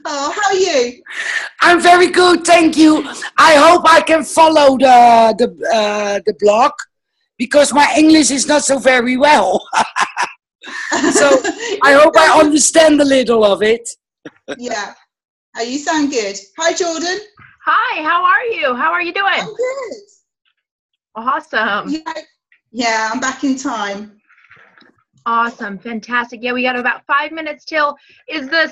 Oh, how are you? I'm very good, thank you. I hope I can follow the blog because my English is not so very well. So I hope I understand a little of it. Yeah. Oh, you sound good. Hi, Jordan. Hi, how are you? How are you doing? I'm good. Awesome. Yeah, I'm back in time. Awesome, fantastic. Yeah, we got about 5 minutes till. Is the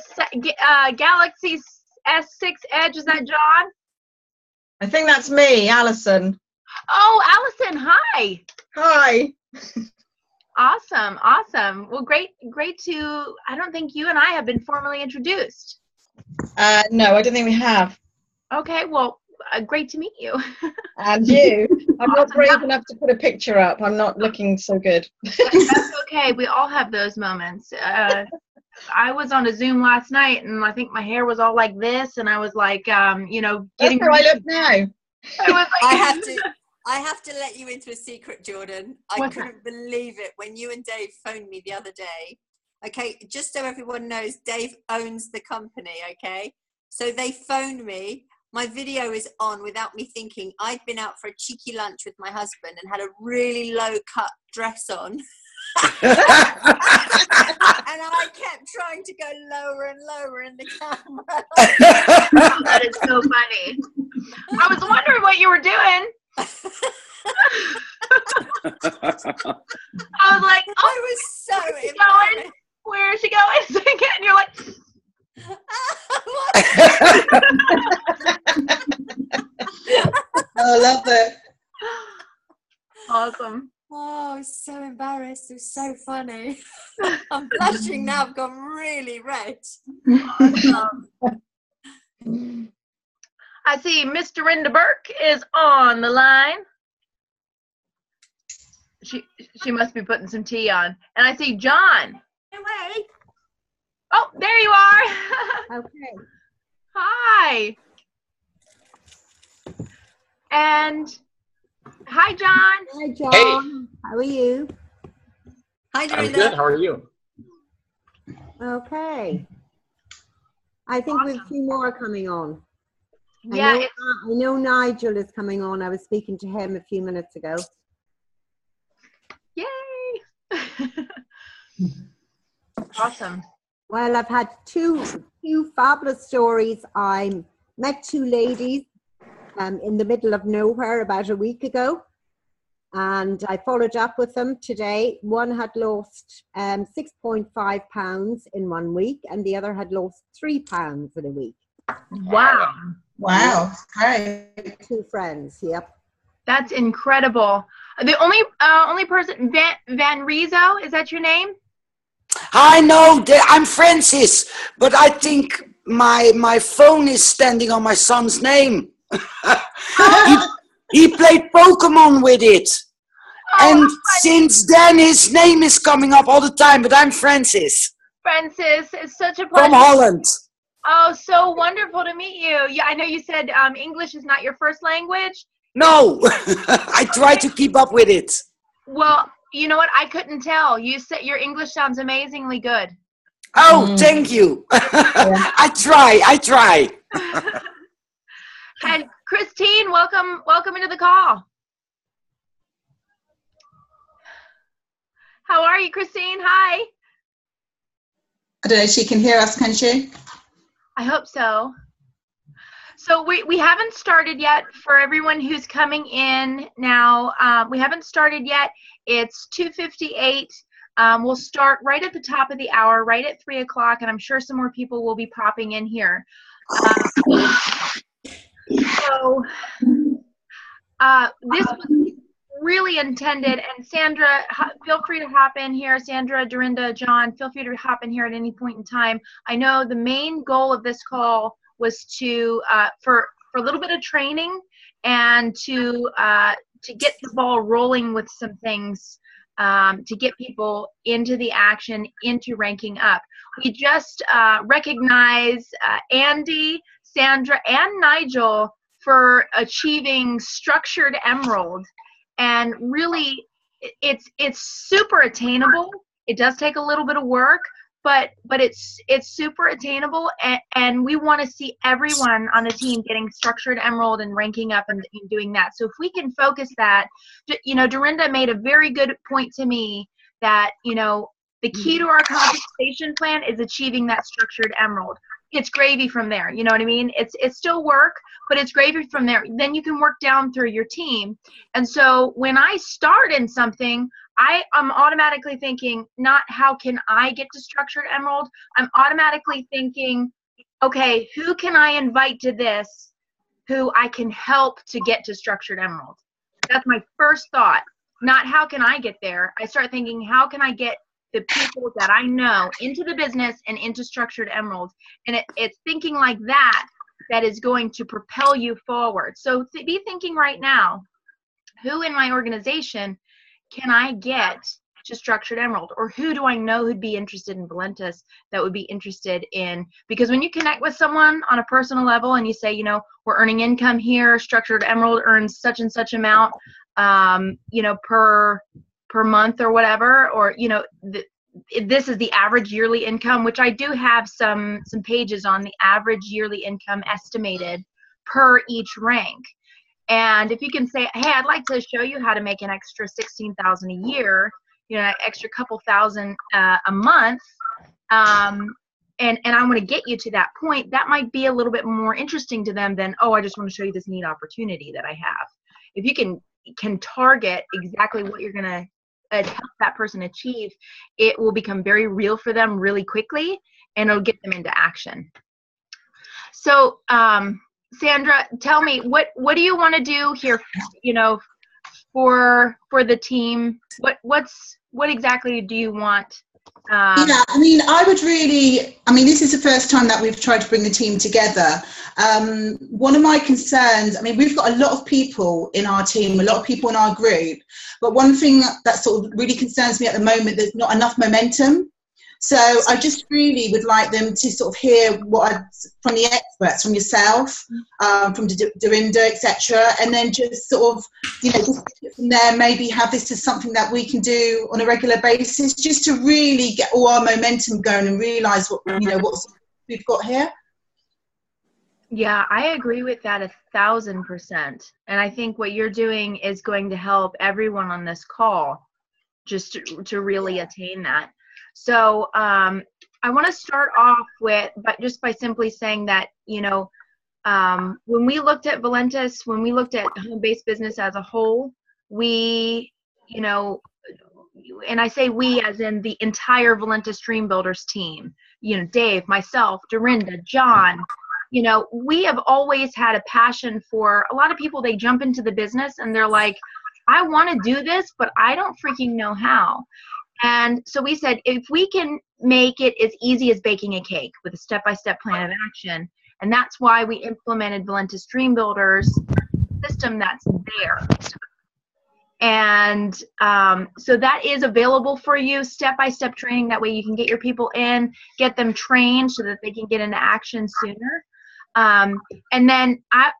Galaxy S6 Edge, is that John? I think that's me, Alison. Oh, Allison, hi. Hi. Awesome, awesome. Well, great to, I don't think you and I have been formally introduced. No, I don't think we have. Okay, well, great to meet you. And you. I'm not brave enough to put a picture up. I'm not looking so good. That's okay. We all have those moments. I was on a Zoom last night, and I think my hair was all like this, and I was like, getting. That's how I look now. I was like, I have to let you into a secret, Jordan. I couldn't believe it when you and Dave phoned me the other day. Okay, just so everyone knows, Dave owns the company, okay? So they phoned me. My video is on without me thinking. I'd been out for a cheeky lunch with my husband and had a really low-cut dress on. And I kept trying to go lower and lower in the camera. That is so funny. I was wondering what you were doing. I was like, oh, I was so going? Where is she going? And you're like, I love it. Awesome. Oh, I was so embarrassed. It was so funny. I'm blushing now. I've gone really red. Awesome. I see Miss Dorinda Burke is on the line. She must be putting some tea on. And I see John. Away. Oh, there you are. Okay. Hi. And hi, John. Hi, John. Hey. How are you? Hi, I'm Dorinda. good. How are you? Okay. I think we have 2 more coming on. Yeah. I know Nigel is coming on. I was speaking to him a few minutes ago. Yay. Awesome. Well, I've had two fabulous stories. I met 2 ladies in the middle of nowhere about a week ago, and I followed up with them today. One had lost 6.5 pounds in 1 week, and the other had lost 3 pounds in a week. Wow. Wow. Great. 2 friends, yep. That's incredible. The only person, Van Rizzo, is that your name? I know, I'm Francis, but I think my phone is standing on my son's name. he played Pokemon with it. And since then his name is coming up all the time, but I'm Francis. Francis, it's such a pleasure. From Holland. Oh, so wonderful to meet you. Yeah, I know you said English is not your first language. No, I try to keep up with it. Well, you know what? I couldn't tell. You said your English sounds amazingly good. Oh, thank you. I try. And Christine, welcome into the call. How are you, Christine? Hi. I don't know if she can hear us, can she? I hope so. So we haven't started yet. For everyone who's coming in now, we haven't started yet. It's 2:58. We'll start right at the top of the hour, right at 3 o'clock, and I'm sure some more people will be popping in here. This was really intended, and Sandra, feel free to hop in here. Sandra, Dorinda, John, feel free to hop in here at any point in time. I know the main goal of this call was to for a little bit of training and to get the ball rolling with some things, to get people into the action, into ranking up. We just recognize Andy, Sandra, and Nigel for achieving structured emerald. And really, it's super attainable. It does take a little bit of work, but it's super attainable, and we want to see everyone on the team getting structured emerald and ranking up and doing that. So if we can focus that, you know, Dorinda made a very good point to me that, you know, the key to our compensation plan is achieving that structured emerald. It's gravy from there. You know what I mean? It's still work, but it's gravy from there. Then you can work down through your team. And so when I start in something, I'm automatically thinking, not how can I get to structured emerald? I'm automatically thinking, okay, who can I invite to this who I can help to get to structured emerald? That's my first thought. Not how can I get there? I start thinking, how can I get the people that I know into the business and into structured emerald? And it's thinking like that is going to propel you forward. So be thinking right now, who in my organization can I get to structured emerald? Or who do I know who'd be interested in Valentis, that would be interested in, because when you connect with someone on a personal level and you say, you know, we're earning income here, structured emerald earns such and such amount, you know, per month or whatever, or, you know, this is the average yearly income, which I do have some pages on the average yearly income estimated per each rank. And if you can say, hey, I'd like to show you how to make an extra $16,000 a year, you know, an extra couple thousand a month, and I want to get you to that point, that might be a little bit more interesting to them than, oh, I just want to show you this neat opportunity that I have. If you can target exactly what you're going to help that person achieve, it will become very real for them really quickly, and it'll get them into action. So, Sandra, tell me, what do you want to do here, you know, for the team? What exactly do you want? Yeah, I mean, this is the first time that we've tried to bring the team together. One of my concerns, I mean, we've got a lot of people in our team, a lot of people in our group, but one thing that sort of really concerns me at the moment, there's not enough momentum. So I just really would like them to sort of hear from the experts, from yourself, from Dorinda, etc., and then just sort of, you know, just from there, maybe have this as something that we can do on a regular basis, just to really get all our momentum going and realise what we've got here. Yeah, I agree with that 1,000%. And I think what you're doing is going to help everyone on this call just to really attain that. So I want to start off by simply saying that, you know, when we looked at Valentis, when we looked at home-based business as a whole, we, you know, and I say we as in the entire Valentis Dream Builders team, you know, Dave, myself, Dorinda, John, you know, we have always had a passion for, a lot of people, they jump into the business and they're like, I want to do this, but I don't freaking know how. And so we said, if we can make it as easy as baking a cake with a step-by-step plan of action, and that's why we implemented Valentis Dream Builders system that's there. And so that is available for you, step-by-step training. That way you can get your people in, get them trained so that they can get into action sooner. And then I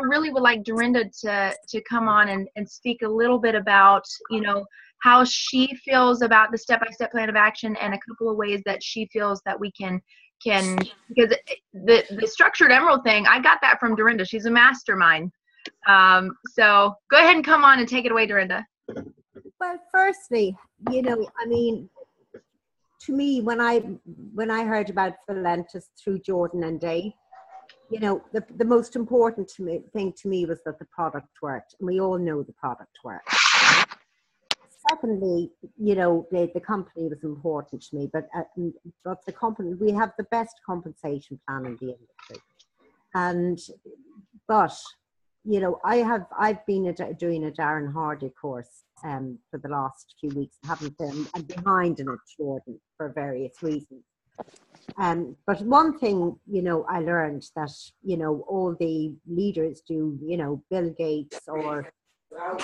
really would like Dorinda to come on and speak a little bit about, you know, how she feels about the step-by-step plan of action, and a couple of ways that she feels that we can because the structured emerald thing, I got that from Dorinda. She's a mastermind. So go ahead and come on and take it away, Dorinda. Well, firstly, you know, I mean, to me, when I heard about Valentis through Jordan and Dave, you know, the most important thing to me was that the product worked, and we all know the product worked. Secondly, you know, the company was important to me, but the company, we have the best compensation plan in the industry. But you know, I've been doing a Darren Hardy course for the last few weeks. I haven't been, I'm behind in it, Jordan, for various reasons. But one thing, you know, I learned that, you know, all the leaders do, you know, Bill Gates or,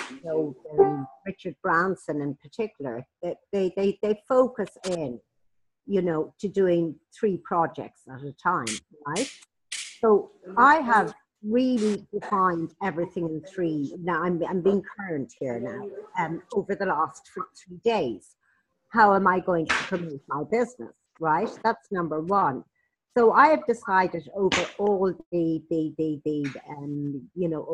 you know, Richard Branson in particular, that they focus in, you know, to doing 3 projects at a time, right? So I have really defined everything in three. Now I'm being current here now. Over the last 3 days, how am I going to promote my business? Right, that's number one. So I have decided over all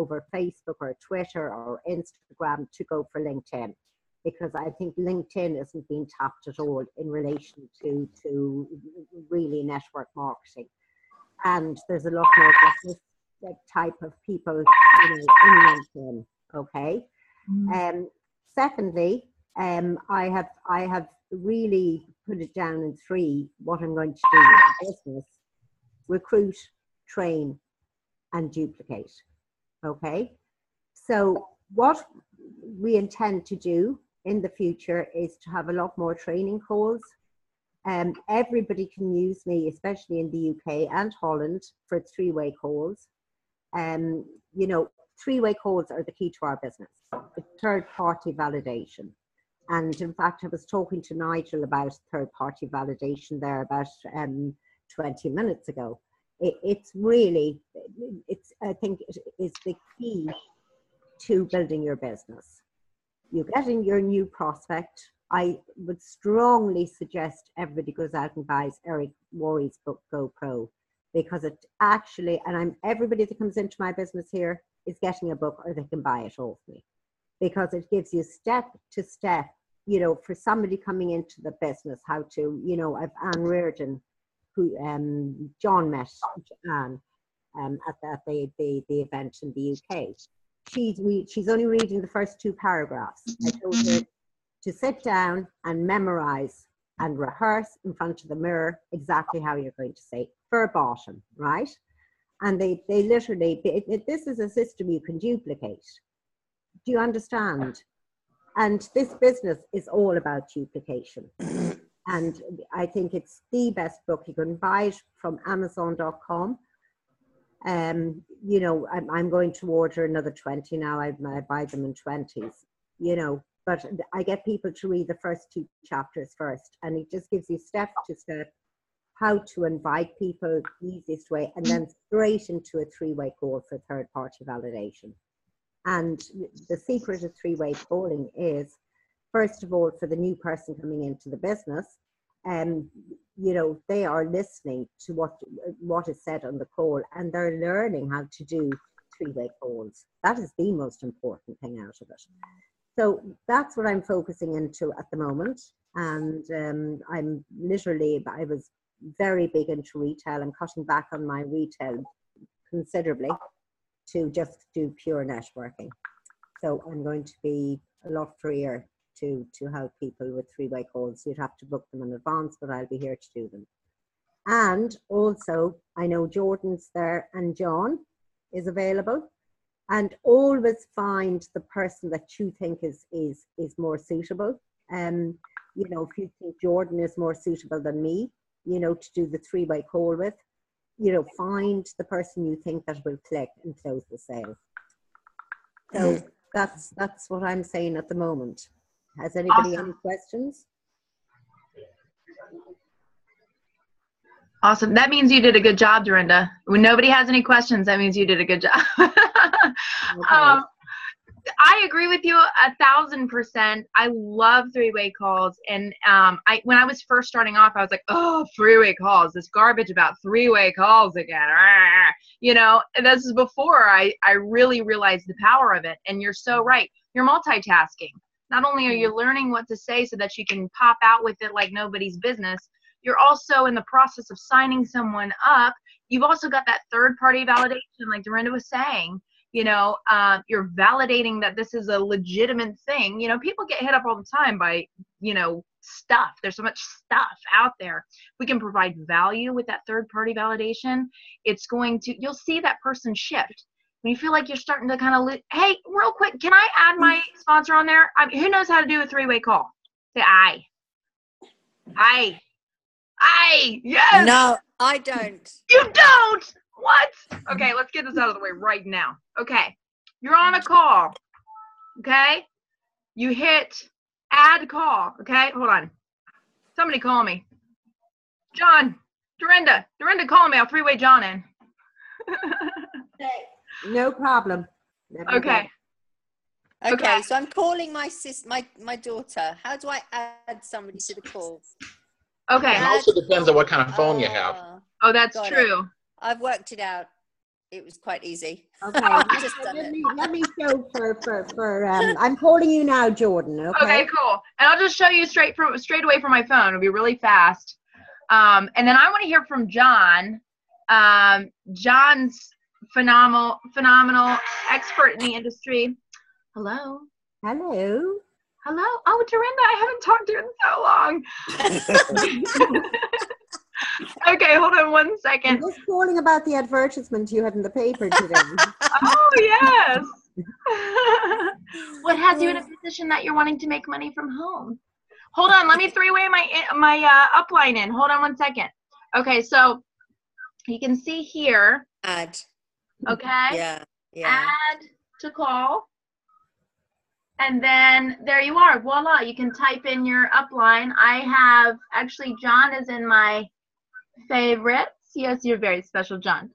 over Facebook or Twitter or Instagram to go for LinkedIn, because I think LinkedIn isn't being tapped at all in relation to really network marketing. And there's a lot more business type of people, in LinkedIn. Okay. Secondly, I have really put it down in 3 what I'm going to do with the business: recruit, train, and duplicate. Okay. So what we intend to do in the future is to have a lot more training calls. Everybody can use me, especially in the UK and Holland, for 3-way calls. 3-way calls are the key to our business. Third-party validation. And in fact, I was talking to Nigel about third-party validation there about 20 minutes ago. I think it is the key to building your business. You get in your new prospect. I would strongly suggest everybody goes out and buys Eric Worre's book, Go Pro, because it actually, and everybody that comes into my business here is getting a book, or they can buy it off me, because it gives you step to step, for somebody coming into the business, how to, I've Anne Reardon, who John met Anne at the event in the UK. She's only reading the first 2 paragraphs. I told her to sit down and memorize and rehearse in front of the mirror exactly how you're going to say verbatim, right? And they literally, this is a system you can duplicate. Do you understand? And this business is all about duplication. And I think it's the best book. You can buy it from Amazon.com. I'm going to order another 20 now. I buy them in 20s, but I get people to read the first 2 chapters first, and it just gives you step to step how to invite people the easiest way, and then straight into a 3-way call for third-party validation. And the secret of 3-way calling is, first of all, for the new person coming into the business, they are listening to what is said on the call, and they're learning how to do 3-way calls. That is the most important thing out of it. So that's what I'm focusing into at the moment. And I was very big into retail. I'm cutting back on my retail considerably to just do pure networking. So I'm going to be a lot freer to help people with 3-way calls. You'd have to book them in advance, but I'll be here to do them. And also, I know Jordan's there and John is available. And always find the person that you think is more suitable. If you think Jordan is more suitable than me, to do the 3-way call with, find the person you think that will click and close the sale. So that's what I'm saying at the moment. Has anybody any questions? Awesome. That means you did a good job, Dorinda. When nobody has any questions, that means you did a good job. Okay. I agree with you 1,000%. I love 3-way calls. And when I was first starting off, I was like, oh, 3-way calls, this garbage about 3-way calls again. And this is before I really realized the power of it. And you're so right. You're multitasking. Not only are you learning what to say so that you can pop out with it like nobody's business, you're also in the process of signing someone up. You've also got that third-party validation, like Dorinda was saying. You're validating that this is a legitimate thing. People get hit up all the time by, stuff. There's so much stuff out there. We can provide value with that third-party validation. You'll see that person shift. When you feel like you're starting to kind of, hey, real quick, can I add my sponsor on there? Who knows how to do a 3-way call? Say aye. Aye. Aye. Yes. No, I don't. You don't. What? Okay, let's get this out of the way right now. Okay, you're on a call. Okay, you hit add call. Okay, hold on. Somebody call me. John, Dorinda, call me. I'll 3-way John in. No problem. Let me Okay. Okay, Okay. so I'm calling my daughter. How do I add somebody to the call? Okay. It also depends on what kind of phone you have. Oh, that's Got it. true. I've worked it out. It was quite easy. Okay, Just done it. let me show I'm calling you now, Jordan, okay? Okay, cool. And I'll just show you straight away from my phone. It'll be really fast. And then I want to hear from John. John's phenomenal expert in the industry. Hello. Hello. Hello. Oh, Dorinda, I haven't talked to you in so long. Okay, hold on one I'm second. just calling about the advertisement you had in the paper today. Oh, yes. What has you in a position that you're wanting to make money from home? Hold on, let me three-way my upline in. Hold on one second. Okay, so you can see here. Add. Okay. Yeah. Add to call. And then there you are. Voila, you can type in your upline. Actually, John is in my favorites. Yes, you're very special, John.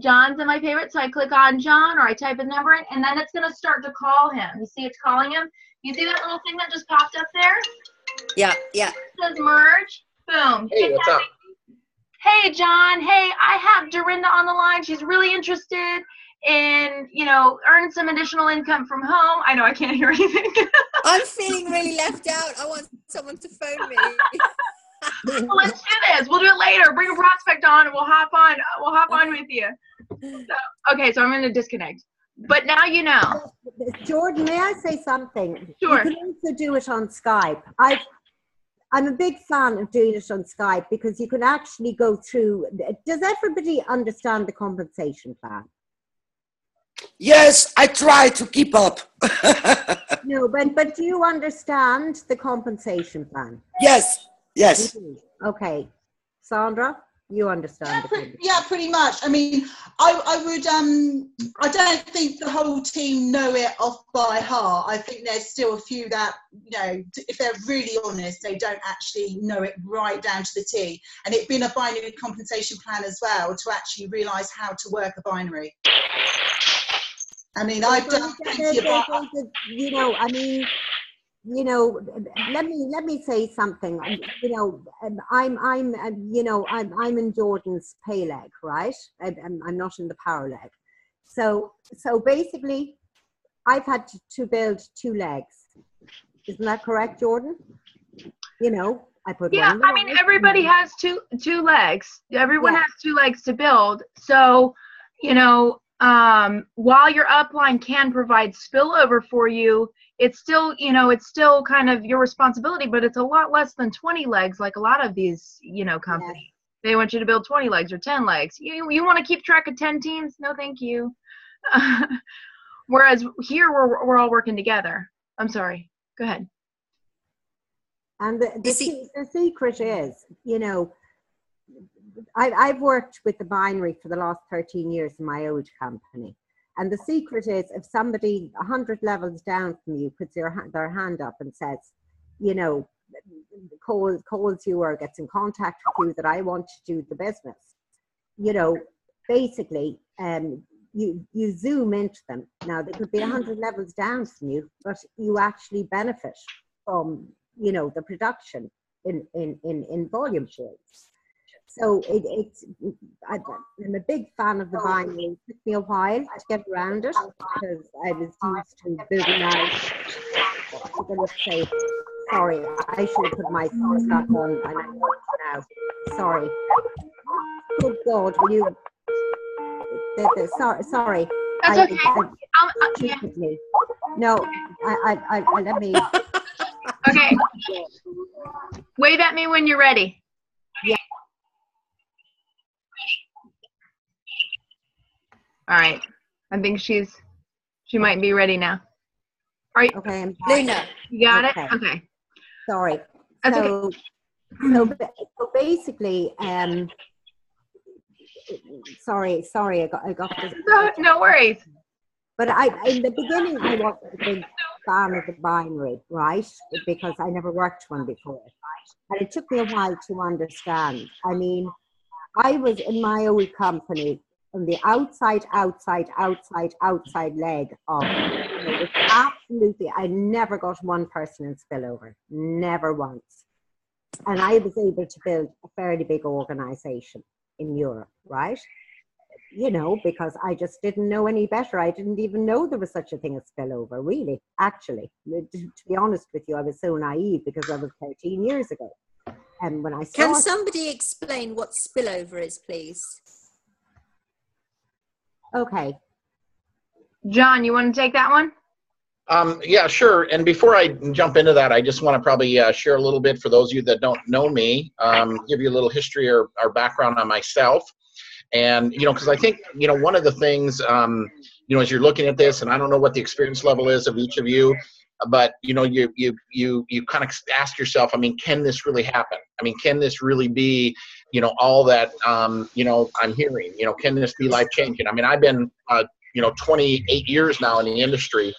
John's in my favorites, so I click on John or I type his number in, and then it's going to start to call him. You see it's calling him? You see that little thing that just popped up there? Yeah. It says merge. Boom. Hey, what's up? Hey, John. Hey, I have Dorinda on the line. She's really interested in, earning some additional income from home. I know I can't hear anything. I'm feeling really left out. I want someone to phone me. Well, let's do this. We'll do it later. Bring a prospect on and we'll hop on with you. Okay, so I'm going to disconnect. But now you know. Jordan, may I say something? Sure. You can also do it on Skype. I'm a big fan of doing it on Skype because you can actually go through. Does everybody understand the compensation plan? Yes, I try to keep up. No, but do you understand the compensation plan? Yes. Okay. Sandra, you understand. Yeah, pretty much. I mean, I would, I don't think the whole team know it off by heart. I think there's still a few that, if they're really honest, they don't actually know it right down to the T. And it being a binary compensation plan as well, to actually realise how to work a binary. I mean, I've done plenty of... let me say something. I'm in Jordan's pay leg, right? I'm not in the power leg. So basically, I've had to build 2 legs. Isn't that correct, Jordan? I put one. Yeah, I mean, everybody has two legs. Everyone has 2 legs to build. So, while your upline can provide spillover for you, it's still kind of your responsibility, but it's a lot less than 20 legs like a lot of these, companies. Yes. They want you to build 20 legs or 10 legs. You want to keep track of 10 teams? No, thank you. Whereas here, we're all working together. I'm sorry. Go ahead. And the secret is, I've worked with the binary for the last 13 years in my old company. And the secret is, if somebody 100 levels down from you puts their hand up and says, calls you or gets in contact with you that I want to do the business, basically, you zoom into them. Now, they could be 100 levels down from you, but you actually benefit from, the production in volume terms. So I'm a big fan of the binary. It took me a while to get around it because I was used to building out. I'm going to say, sorry, I should have put my stuff on now. Sorry. Good God, will you? Sorry. That's okay. No, I let me. Okay. Wave at me when you're ready. Yeah. All right. I think she might be ready now. All right. Okay. Luna. You got it? Okay. Sorry. That's so basically, sorry, I got this. No worries. But in the beginning, I wasn't a big fan of the binary, right? Because I never worked one before. And it took me a while to understand. I mean, I was in my old company, from the outside leg of, with absolutely, I never got one person in spillover, never once. And I was able to build a fairly big organization in Europe, right? Because I just didn't know any better. I didn't even know there was such a thing as spillover, really, actually. To be honest with you, I was so naive because that was 13 years ago. And when I started... Can somebody explain what spillover is, please? Okay. John, you want to take that one? Yeah, sure. And before I jump into that, I just want to probably share a little bit for those of you that don't know me, give you a little history or background on myself. And, because I think, one of the things, as you're looking at this, and I don't know what the experience level is of each of you, but, you kind of ask yourself, can this really happen? Can this really be, all that, I'm hearing, can this be life changing? I've been, 28 years now in the industry.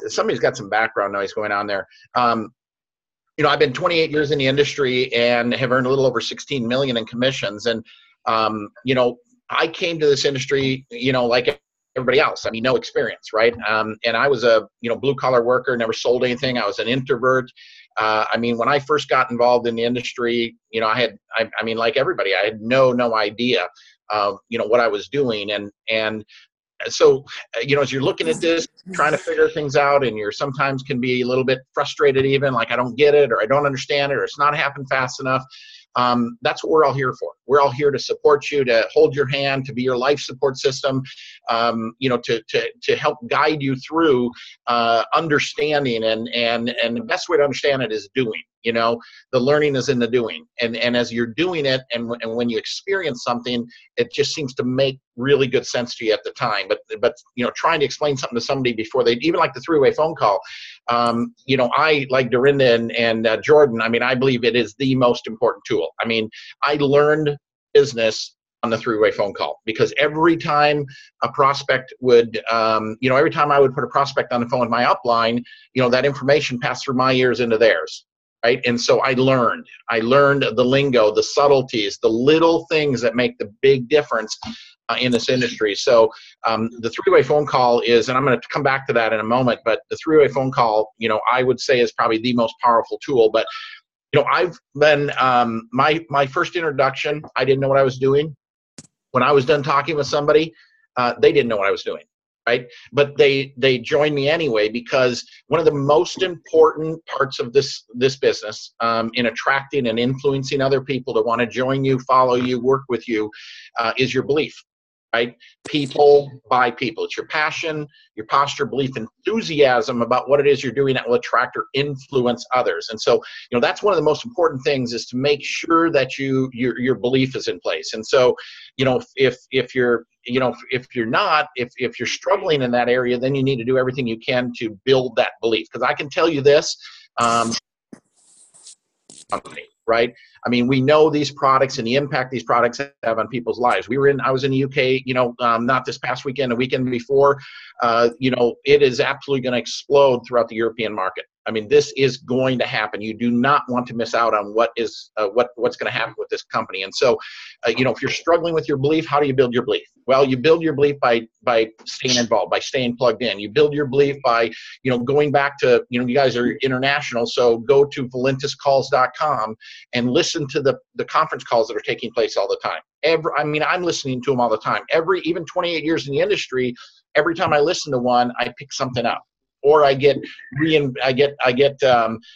Somebody's got some background noise going on there. I've been 28 years in the industry and have earned a little over 16 million in commissions. And, I came to this industry, like everybody else. No experience, right? And I was a, blue collar worker, never sold anything. I was an introvert. When I first got involved in the industry, like everybody, I had no idea, what I was doing. And so, as you're looking at this, trying to figure things out, and you're sometimes can be a little bit frustrated, even like I don't get it, or I don't understand it, or it's not happening fast enough. That's what we're all here for. We're all here to support you, to hold your hand, to be your life support system, to help guide you through understanding. And the best way to understand it is doing. The learning is in the doing. And as you're doing it, and when you experience something, it just seems to make really good sense to you at the time. But trying to explain something to somebody before they, even like the three-way phone call, I, like Dorinda and Jordan, I believe it is the most important tool. I learned business on the three-way phone call, because every time a prospect would, every time I would put a prospect on the phone with my upline, that information passed through my ears into theirs. Right. And so I learned the lingo, the subtleties, the little things that make the big difference in this industry. So the three-way phone call is, and I'm going to come back to that in a moment, but the three-way phone call, I would say is probably the most powerful tool. But, I've been, my first introduction, I didn't know what I was doing. When I was done talking with somebody, they didn't know what I was doing. Right. But they joined me anyway, because one of the most important parts of this business, in attracting and influencing other people to want to join you, follow you, work with you, is your belief. Right? People buy people. It's your passion, your posture, belief, enthusiasm about what it is you're doing that will attract or influence others. And so, that's one of the most important things, is to make sure that your belief is in place. And so, if you're struggling in that area, then you need to do everything you can to build that belief. Because I can tell you this, right? We know these products and the impact these products have on people's lives. I was in the UK, not this past weekend, a weekend before. It is absolutely going to explode throughout the European market. This is going to happen. You do not want to miss out on what's going to happen with this company. And so, if you're struggling with your belief, how do you build your belief? Well, you build your belief by staying involved, by staying plugged in. You build your belief by, going back to, you guys are international, so go to valentiscalls.com and listen to the conference calls that are taking place all the time. I'm listening to them all the time. Even 28 years in the industry, every time I listen to one, I pick something up. Or I get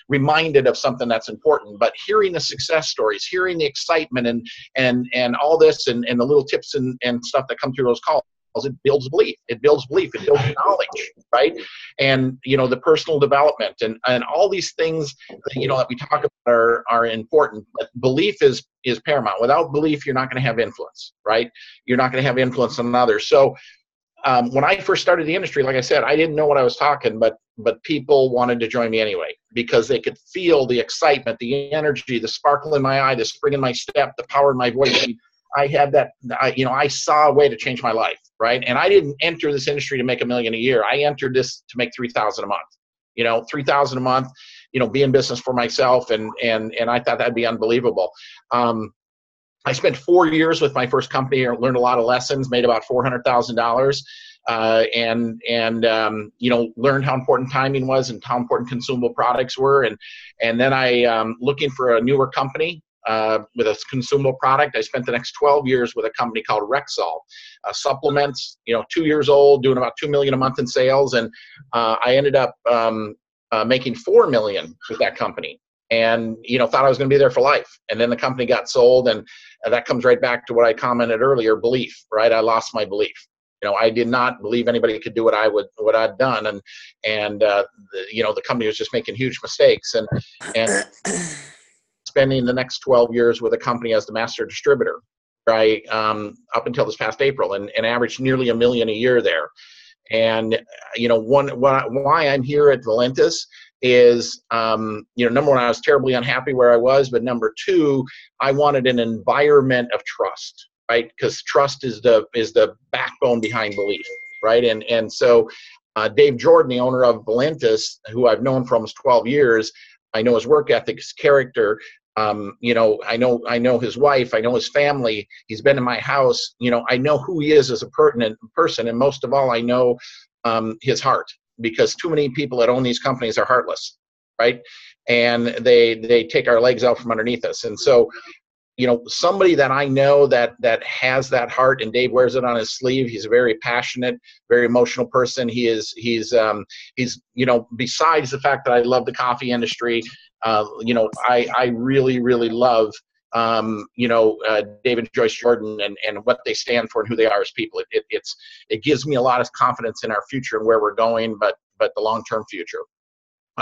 reminded of something that's important. But hearing the success stories, hearing the excitement, and all this, and the little tips and stuff that come through those calls, it builds belief. It builds knowledge, right? And the personal development and all these things that we talk about are important. But belief is paramount. Without belief, you're not going to have influence, right? You're not going to have influence on others. So. When I first started the industry, like I said, I didn't know what I was talking, but people wanted to join me anyway, because they could feel the excitement, the energy, the sparkle in my eye, the spring in my step, the power in my voice. I had that, I saw a way to change my life, right? And I didn't enter this industry to make $1 million a year. I entered this to make $3,000 a month. $3,000 a month, be in business for myself, and I thought that'd be unbelievable. I spent 4 years with my first company. I learned a lot of lessons, made about $400,000, you know, learned how important timing was and how important consumable products were. And then I looking for a newer company with a consumable product. I spent the next 12 years with a company called Rexall, supplements. You know, 2 years old, doing about $2 million a month in sales, and I ended up making $4 million with that company. And, you know, thought I was going to be there for life. And then the company got sold, and that comes right back to what I commented earlier, belief, right? I lost my belief. You know, I did not believe anybody could do what I'd done. And you know, the company was just making huge mistakes, and spending the next 12 years with a company as the master distributor, right? Up until this past April, and averaged nearly $1 million a year there. And, you know, why I'm here at Valentis is, you know, number one, I was terribly unhappy where I was, but number two, I wanted an environment of trust, right? Because trust is the backbone behind belief, right? And so Dave Jordan, the owner of Valentis, who I've known for almost 12 years, I know his work ethic, his character. You know, I know his wife, I know his family. He's been in my house. You know, I know who he is as a pertinent person, and most of all, I know his heart, because too many people that own these companies are heartless, right? And they take our legs out from underneath us. And so, you know, somebody that I know that has that heart, and Dave wears it on his sleeve. He's a very passionate, very emotional person. He's you know, besides the fact that I love the coffee industry, you know, I really, really love, you know, Dave and Joyce Jordan and what they stand for and who they are as people. It gives me a lot of confidence in our future and where we're going, but the long-term future.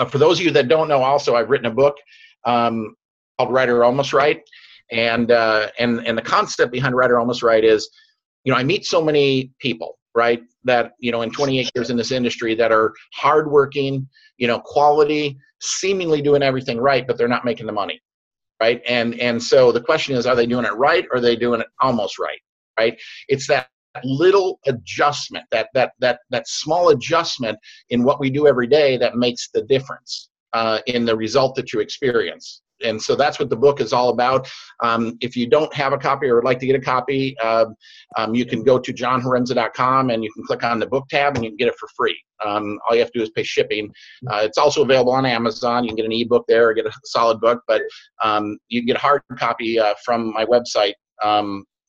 For those of you that don't know, also, I've written a book called Right or Almost Right. And the concept behind Right or Almost Right is, you know, I meet so many people, right, that, you know, in 28 years in this industry, that are hardworking, you know, quality, seemingly doing everything right, but they're not making the money, right? And so the question is, are they doing it right, or are they doing it almost right, right? It's that little adjustment, that small adjustment in what we do every day that makes the difference in the result that you experience. And so that's what the book is all about. If you don't have a copy or would like to get a copy, you can go to johnhorenza.com and you can click on the book tab and you can get it for free. All you have to do is pay shipping. It's also available on Amazon. You can get an ebook there or get a solid book, but you can get a hard copy from my website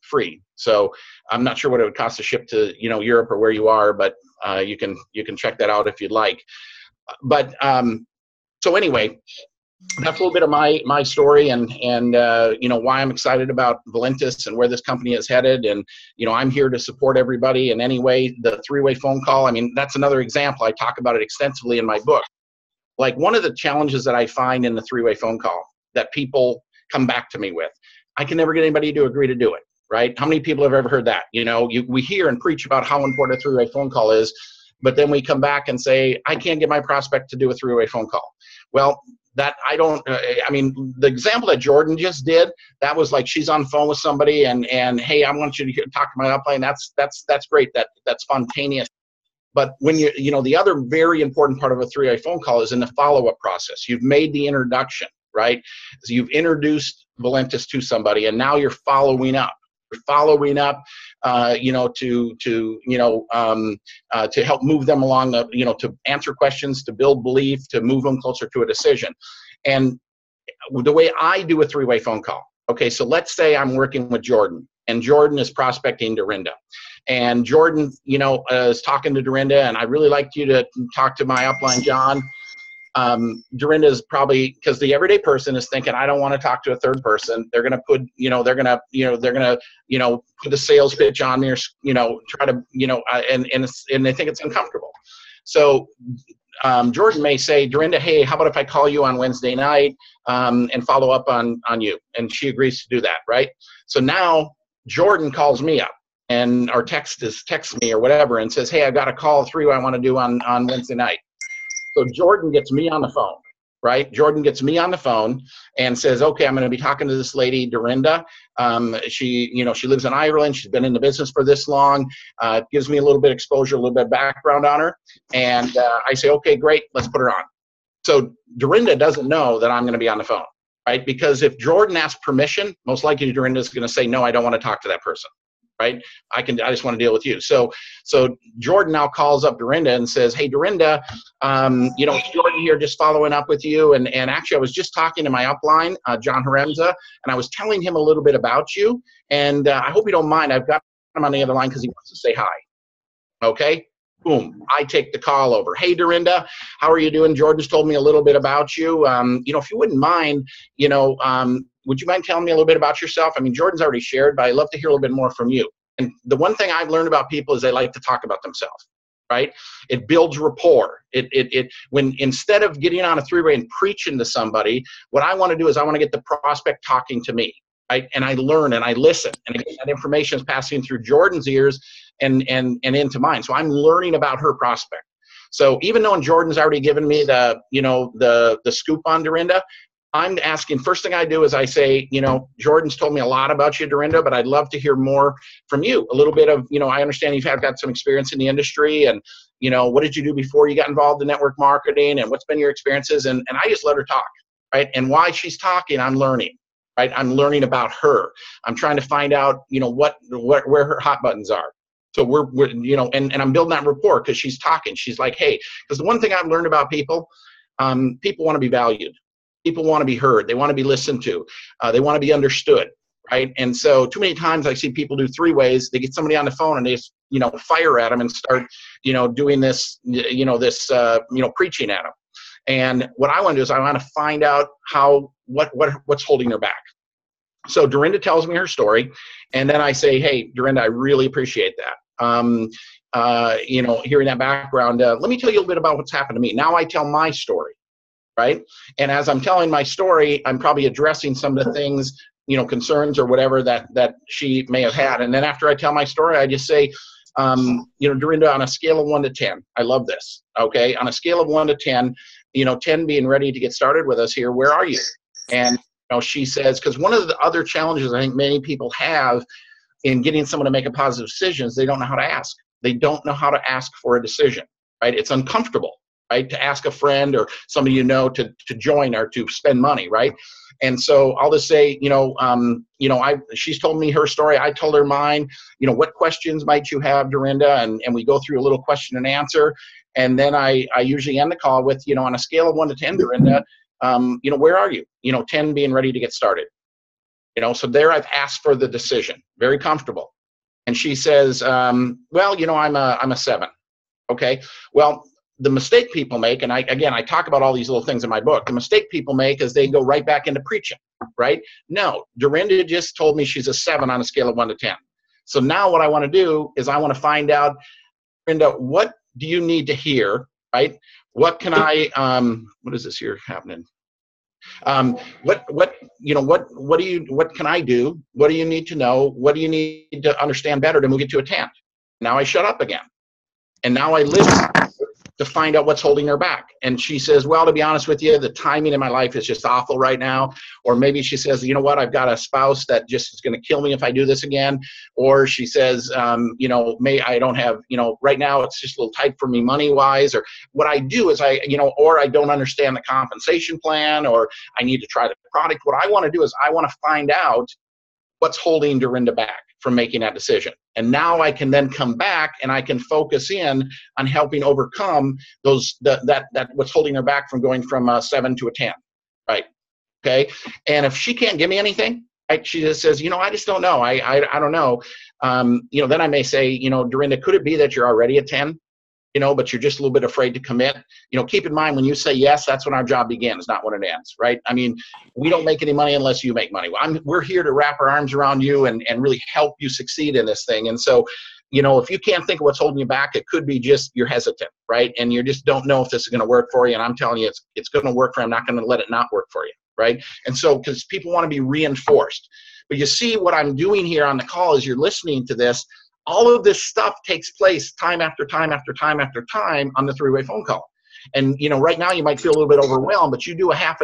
free. So I'm not sure what it would cost to ship to, you know, Europe or where you are, but you can check that out if you'd like. But so anyway, that's a little bit of my story, and you know, why I'm excited about Valentis and where this company is headed. And, you know, I'm here to support everybody in any way. The three-way phone call, I mean, that's another example. I talk about it extensively in my book. Like, one of the challenges that I find in the three-way phone call that people come back to me with, I can never get anybody to agree to do it, right? How many people have ever heard that? You know, we hear and preach about how important a three-way phone call is, but then we come back and say, I can't get my prospect to do a three-way phone call. Well, that I don't, I mean, the example that Jordan just did, that was like, she's on the phone with somebody and hey, I want you to talk to my upline. That's great. That's spontaneous. But when you know, the other very important part of a three-way phone call is in the follow-up process. You've made the introduction, right? So you've introduced Valentis to somebody, and now you're following up. You're following up, you know, to help move them along, you know, to answer questions, to build belief, to move them closer to a decision. And the way I do a three-way phone call, okay, so let's say I'm working with Jordan, and Jordan is prospecting Dorinda. And Jordan, you know, is talking to Dorinda, and I really like you to talk to my upline, John. Dorinda is probably, because the everyday person is thinking, I don't want to talk to a third person. They're going to put, you know, put the sales pitch on me, or, you know, try to, you know, and they think it's uncomfortable. So Jordan may say, Dorinda, hey, how about if I call you on Wednesday night and follow up on you? And she agrees to do that, right? So now Jordan calls me up, and or texts me or whatever, and says, hey, I got a call through I want to do on Wednesday night. So Jordan gets me on the phone, right? Jordan gets me on the phone and says, okay, I'm going to be talking to this lady, Dorinda. She lives in Ireland. She's been in the business for this long. Gives me a little bit of exposure, a little bit of background on her. And I say, okay, great, let's put her on. So Dorinda doesn't know that I'm going to be on the phone, right? Because if Jordan asks permission, most likely Dorinda's going to say, no, I don't want to talk to that person, right? I just want to deal with you. So Jordan now calls up Dorinda and says, hey, Dorinda, it's Jordan here, just following up with you. And actually, I was just talking to my upline, John Haremza, and I was telling him a little bit about you. And I hope you don't mind. I've got him on the other line because he wants to say hi. Okay? Boom. I take the call over. Hey, Dorinda, how are you doing? Jordan's told me a little bit about you. If you wouldn't mind, would you mind telling me a little bit about yourself? I mean, Jordan's already shared, but I'd love to hear a little bit more from you. And the one thing I've learned about people is they like to talk about themselves, right? It builds rapport. When instead of getting on a three-way and preaching to somebody, what I want to do is I want to get the prospect talking to me, right? And I learn and I listen. And again, that information is passing through Jordan's ears and into mine. So I'm learning about her prospect. So even though Jordan's already given me the scoop on Dorinda, I'm asking, first thing I do is I say, Jordan's told me a lot about you, Dorinda, but I'd love to hear more from you. A little bit of, I understand you've got some experience in the industry, and, what did you do before you got involved in network marketing, and what's been your experiences? And I just let her talk, right? And while she's talking, I'm learning, right? I'm learning about her. I'm trying to find out, where her hot buttons are. So we're and I'm building that rapport because she's talking. She's like, hey, because the one thing I've learned about people want to be valued. People want to be heard. They want to be listened to. They want to be understood, right? And so too many times I see people do three ways. They get somebody on the phone and they just, fire at them and start, doing this, preaching at them. And what I want to do is I want to find out what's holding her back. So Dorinda tells me her story, and then I say, hey, Dorinda, I really appreciate that. Hearing that background, let me tell you a little bit about what's happened to me. Now I tell my story, right? And as I'm telling my story, I'm probably addressing some of the things, concerns or whatever that she may have had. And then after I tell my story, I just say, Dorinda, on a scale of 1 to 10, I love this. Okay. On a scale of 1 to 10, 10 being ready to get started with us here, where are you? And she says, because one of the other challenges I think many people have in getting someone to make a positive decision is they don't know how to ask. They don't know how to ask for a decision, right? It's uncomfortable, right? To ask a friend or somebody to join or to spend money, right? And so I'll just say, she's told me her story. I told her mine. What questions might you have, Dorinda? And we go through a little question and answer. And then I usually end the call with, on a scale of 1 to 10, Dorinda, where are you? 10 being ready to get started. So there I've asked for the decision, very comfortable. And she says, I'm a 7. Okay. Well, the mistake people make, and I talk about all these little things in my book, the mistake people make is they go right back into preaching, right? No, Dorinda just told me she's a 7 on a scale of 1 to 10. So now what I want to do is I want to find out, Dorinda, what do you need to hear, right? What can I, what is this here happening? What can I do? What do you need to know? What do you need to understand better to move it to a 10? Now I shut up again. And now I listen to find out what's holding her back. And she says, well, to be honest with you, the timing in my life is just awful right now. Or maybe she says, you know what, I've got a spouse that just is going to kill me if I do this again. Or she says, I don't have, right now it's just a little tight for me money-wise. Or what I do is or I don't understand the compensation plan, or I need to try the product. What I want to do is I want to find out what's holding Dorinda back from making that decision. And now I can then come back and I can focus in on helping overcome that what's holding her back from going from a 7 to a 10, right? Okay. And if she can't give me anything, right, she just says, I just don't know. I don't know. Then I may say, Dorinda, could it be that you're already a 10? But you're just a little bit afraid to commit. Keep in mind when you say yes, that's when our job begins, not when it ends, right? I mean, we don't make any money unless you make money. We're here to wrap our arms around you and really help you succeed in this thing. And so, if you can't think of what's holding you back, it could be just you're hesitant, right? And you just don't know if this is going to work for you. And I'm telling you, it's going to work for you. I'm not going to let it not work for you, right? And so, because people want to be reinforced. But you see what I'm doing here on the call is you're listening to this. All of this stuff takes place time after time after time after time on the three-way phone call. And, right now you might feel a little bit overwhelmed, but you do a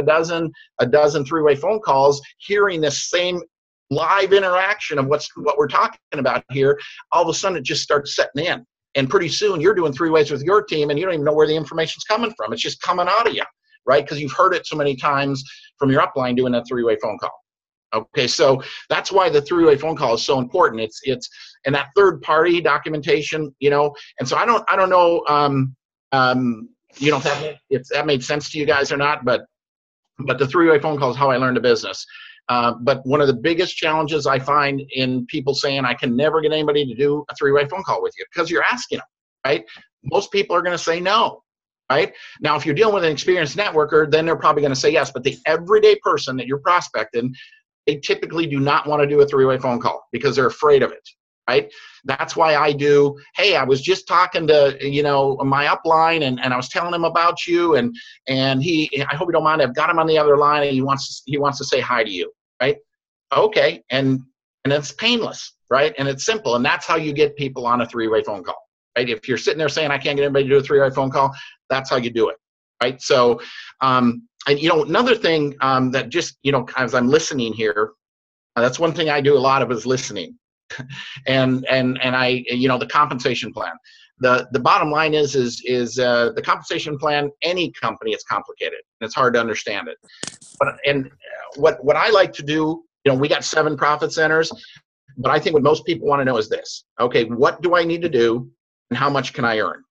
dozen three-way phone calls, hearing this same live interaction of what we're talking about here. All of a sudden it just starts setting in. And pretty soon you're doing three-ways with your team and you don't even know where the information's coming from. It's just coming out of you, right? Because you've heard it so many times from your upline doing a three-way phone call. Okay, so that's why the three-way phone call is so important. It's and that third-party documentation, you know. And so I don't know, you know, if that made sense to you guys or not, but the three-way phone call is how I learned a business. But one of the biggest challenges I find in people saying I can never get anybody to do a three-way phone call with you because you're asking them, right? Most people are going to say no, right? Now, if you're dealing with an experienced networker, then they're probably going to say yes. But the everyday person that you're prospecting, they typically do not want to do a three-way phone call because they're afraid of it, right? That's why I do, hey, I was just talking to, you know, my upline and I was telling him about you and I hope you don't mind, I've got him on the other line and he wants to say hi to you, right? Okay, and it's painless, right? And it's simple, and that's how you get people on a three-way phone call, right? If you're sitting there saying, I can't get anybody to do a three-way phone call, that's how you do it, right? So, and, you know, another thing that just, you know, as I'm listening here, that's one thing I do a lot of is listening. and I, you know, the compensation plan. The bottom line is the compensation plan, any company, it's complicated and it's hard to understand it. But, what I like to do, you know, we got 7 profit centers, but I think what most people want to know is this. Okay, what do I need to do and how much can I earn?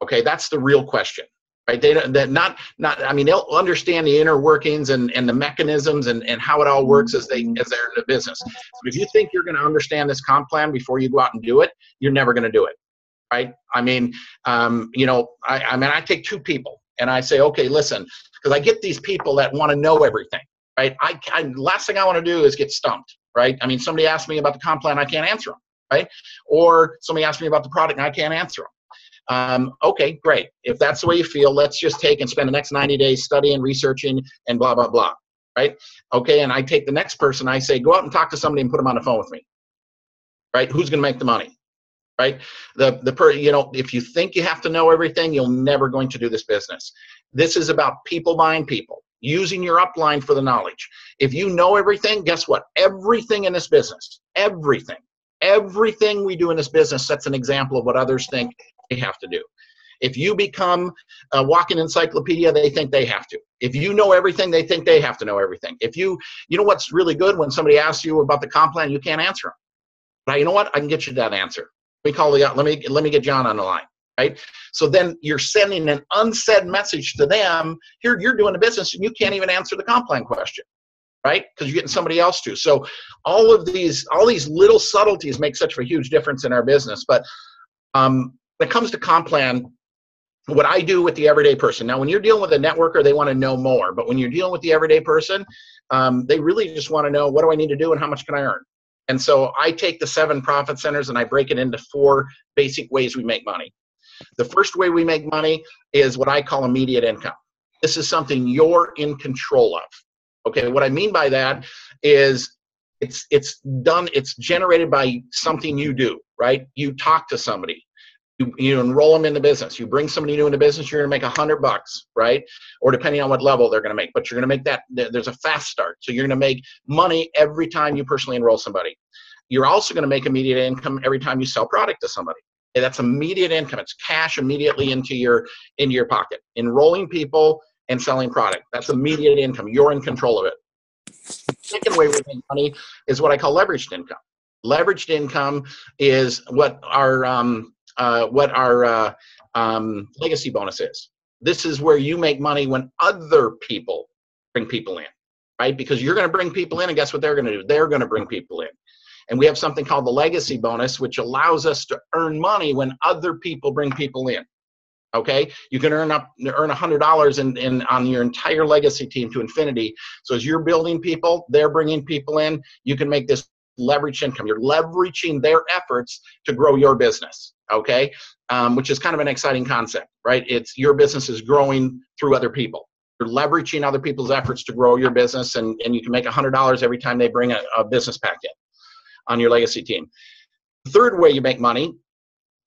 Okay, that's the real question. Right? I mean, they'll understand the inner workings and the mechanisms and how it all works as they're in the business. So if you think you're going to understand this comp plan before you go out and do it, you're never going to do it. Right? I mean, you know, I take 2 people and I say, okay, listen, because I get these people that want to know everything. Right? Last thing I want to do is get stumped. Right? I mean, somebody asks me about the comp plan, I can't answer them. Right? Or somebody asks me about the product and I can't answer them. Okay, great. If that's the way you feel, let's just take and spend the next 90 days studying, researching, and blah, blah, blah, right? Okay, and I take the next person, I say, go out and talk to somebody and put them on the phone with me, right? Who's going to make the money, right? You know, if you think you have to know everything, you're never going to do this business. This is about people buying people, using your upline for the knowledge. If you know everything, guess what? Everything in this business, everything we do in this business sets an example of what others think they have to do. If you become a walking encyclopedia, they think they have to. If you know everything, they think they have to know everything. If you know what's really good when somebody asks you about the comp plan, you can't answer them. But you know what? I can get you that answer. Let me get John on the line, right? So then you're sending an unsaid message to them. Here, you're doing a business and you can't even answer the comp plan question, right? Because you're getting somebody else to. So all these little subtleties make such a huge difference in our business. But when it comes to comp plan, what I do with the everyday person, now when you're dealing with a networker, they want to know more. But when you're dealing with the everyday person, they really just want to know, what do I need to do and how much can I earn? And so I take the 7 profit centers and I break it into 4 basic ways we make money. The first way we make money is what I call immediate income. This is something you're in control of. Okay, what I mean by that is it's generated by something you do, right? You talk to somebody. You enroll them in the business. You bring somebody new in the business, you're going to make $100, right? Or depending on what level they're going to make. But you're going to make that, there's a fast start. So you're going to make money every time you personally enroll somebody. You're also going to make immediate income every time you sell product to somebody. And that's immediate income. It's cash immediately into your pocket. Enrolling people and selling product. That's immediate income. You're in control of it. Second way we make money is what I call leveraged income. Leveraged income is what our legacy bonus is. This is where you make money when other people bring people in, right? Because you're going to bring people in, and guess what they're going to do? They're going to bring people in. And we have something called the legacy bonus, which allows us to earn money when other people bring people in. Okay, you can earn $100 on your entire legacy team to infinity. So as you're building people, they're bringing people in. You can make this leverage income. You're leveraging their efforts to grow your business. Okay, which is kind of an exciting concept, right? It's your business is growing through other people. You're leveraging other people's efforts to grow your business, and you can make $100 every time they bring a business pack in on your legacy team. The third way you make money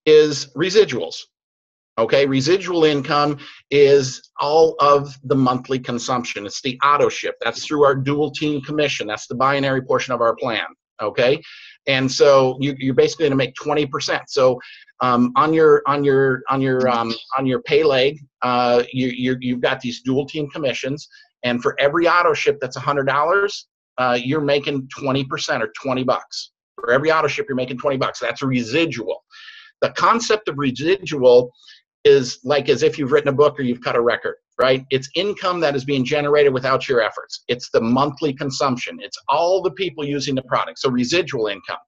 is residuals. Okay, residual income is all of the monthly consumption. It's the auto ship. That's through our dual team commission. That's the binary portion of our plan. Okay, and so you're basically going to make 20%. So on your pay leg, you've got these dual team commissions, and for every auto ship that's $100, you're making 20% or $20. For every auto ship, you're making $20. That's residual. The concept of residual is like as if you've written a book or you've cut a record, right? It's income that is being generated without your efforts. It's the monthly consumption. It's all the people using the product. So residual income.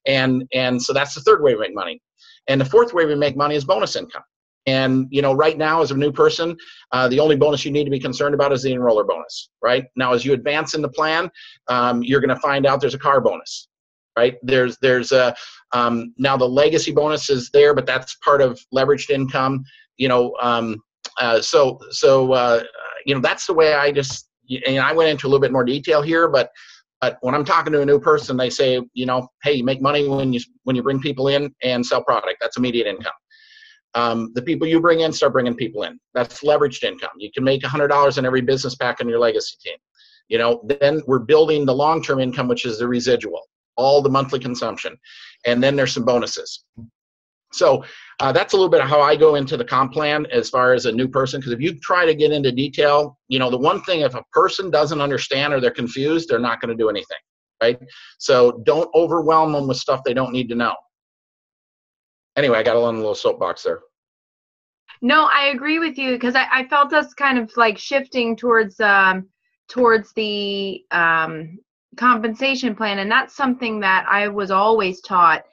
And so that's the third way we make money. And the fourth way we make money is bonus income. And, you know, right now as a new person, the only bonus you need to be concerned about is the enroller bonus, right? Now, as you advance in the plan, you're going to find out there's a car bonus, right? There's now the legacy bonus is there, but that's part of leveraged income, you know. You know, that's the way I just, and I went into a little bit more detail here, but when I'm talking to a new person, they say, you know, hey, you make money when you bring people in and sell product. That's immediate income. The people you bring in, start bringing people in. That's leveraged income. You can make $100 in every business pack on your legacy team. You know, then we're building the long-term income, which is the residual, all the monthly consumption. And then there's some bonuses. So that's a little bit of how I go into the comp plan as far as a new person, because if you try to get into detail, you know, the one thing, if a person doesn't understand or they're confused, they're not going to do anything, right? So don't overwhelm them with stuff they don't need to know. Anyway, I got on a little soapbox there. No, I agree with you, because I felt us kind of like shifting towards the compensation plan, and that's something that I was always taught.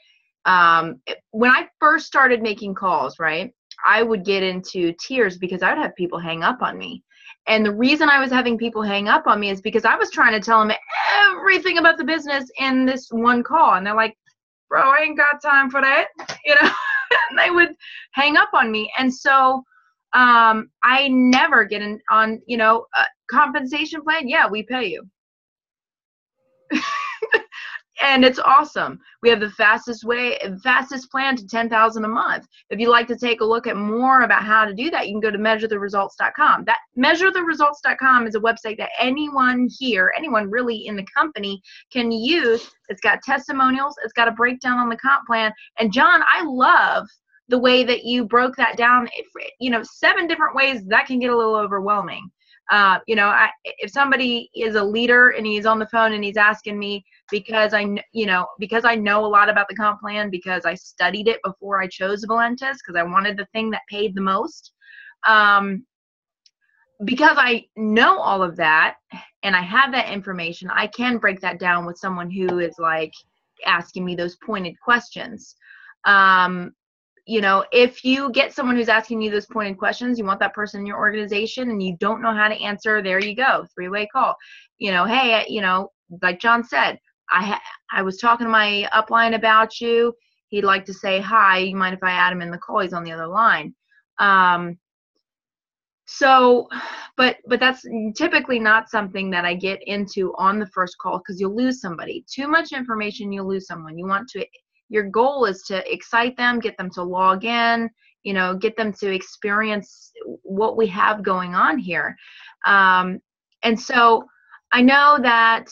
When I first started making calls, right, I would get into tears because I would have people hang up on me. And the reason I was having people hang up on me is because I was trying to tell them everything about the business in this one call. And they're like, bro, I ain't got time for that, you know, and they would hang up on me. And so I never get on, you know, compensation plan. Yeah, we pay you. And it's awesome. We have the fastest plan to 10,000 a month. If you'd like to take a look at more about how to do that, you can go to measuretheresults.com. That measuretheresults.com is a website that anyone here, anyone really in the company can use. It's got testimonials. It's got a breakdown on the comp plan. And John, I love the way that you broke that down. You know, 7 different ways that can get a little overwhelming. You know, if somebody is a leader and he's on the phone and he's asking me because I know a lot about the comp plan, because I studied it before I chose Valentis, because I wanted the thing that paid the most, because I know all of that and I have that information, I can break that down with someone who is like asking me those pointed questions. You know, if you get someone who's asking you those pointed questions, you want that person in your organization and you don't know how to answer, there you go, 3-way call. You know, hey, you know, like John said, I was talking to my upline about you. He'd like to say hi. You mind if I add him in the call? He's on the other line. So, but that's typically not something that I get into on the first call, because you'll lose somebody. Too much information, you'll lose someone. Your goal is to excite them, get them to log in, you know, get them to experience what we have going on here. And so I know that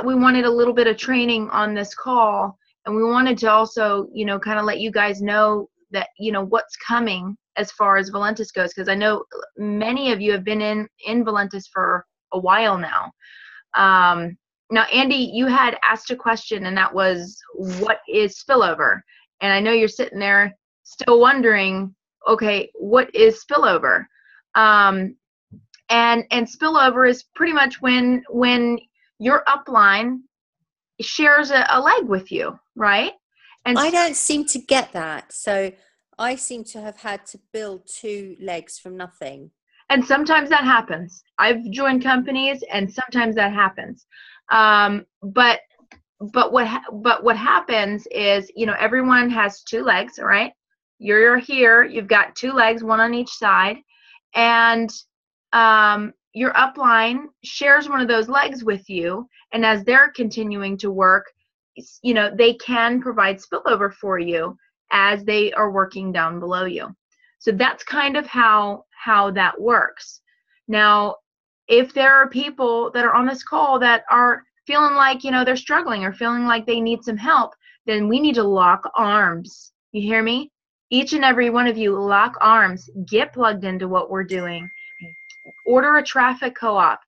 we wanted a little bit of training on this call, and we wanted to also, you know, kind of let you guys know that, you know, what's coming as far as Valentis goes, because I know many of you have been in Valentis for a while now. Now, Andy, you had asked a question, and that was, what is spillover? And I know you're sitting there still wondering, okay, what is spillover? And spillover is pretty much when your upline shares a leg with you, right? And I don't seem to get that. So I seem to have had to build 2 legs from nothing. And sometimes that happens. I've joined companies, and sometimes that happens. But what happens is, you know, everyone has 2 legs, right? You're here, you've got 2 legs, one on each side, and your upline shares one of those legs with you, and as they're continuing to work, you know, they can provide spillover for you as they are working down below you. So that's kind of how that works. Now, if there are people that are on this call that are feeling like, you know, they're struggling or feeling like they need some help, then we need to lock arms You hear me? Each and every one of you, lock arms, get plugged into what we're doing, order a traffic co-op.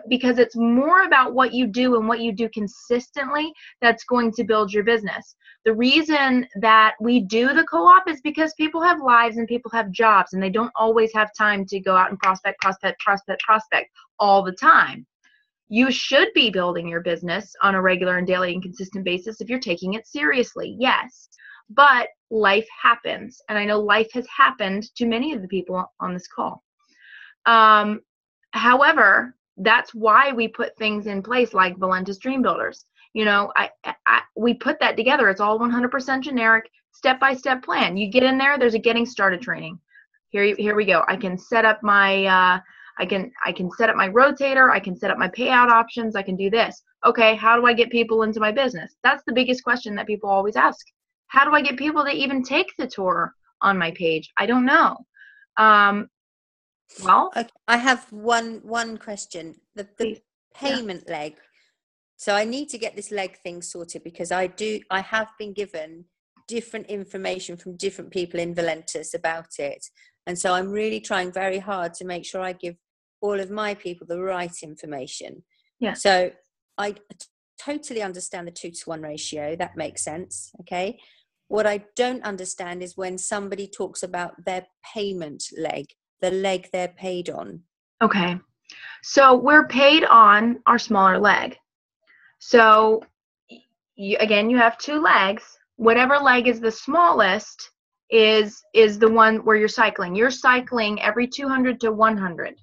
Because it's more about what you do and what you do consistently that's going to build your business. The reason that we do the co-op is because people have lives and people have jobs, and they don't always have time to go out and prospect all the time. You should be building your business on a regular and daily and consistent basis if you're taking it seriously, yes. But life happens, and I know life has happened to many of the people on this call. However, that's why we put things in place like Valentis Dream Builders. We put that together. It's all 100% generic, step-by-step plan. You get in there, there's a getting started training. Here we go. I can set up my I can set up my rotator, I can set up my payout options, I can do this. Okay, how do I get people into my business? That's the biggest question that people always ask. How do I get people to even take the tour on my page? I don't know. Well, okay, I have one question. The payment leg. So I need to get this leg thing sorted, because I have been given different information from different people in Valentis about it. And so I'm really trying very hard to make sure I give all of my people the right information. Yeah. So I totally understand the 2-to-1 ratio. That makes sense. Okay. What I don't understand is when somebody talks about their payment leg, the leg they're paid on. Okay. So we're paid on our smaller leg. So you have 2 legs. Whatever leg is the smallest is the one where you're cycling. You're cycling every 200 to 100.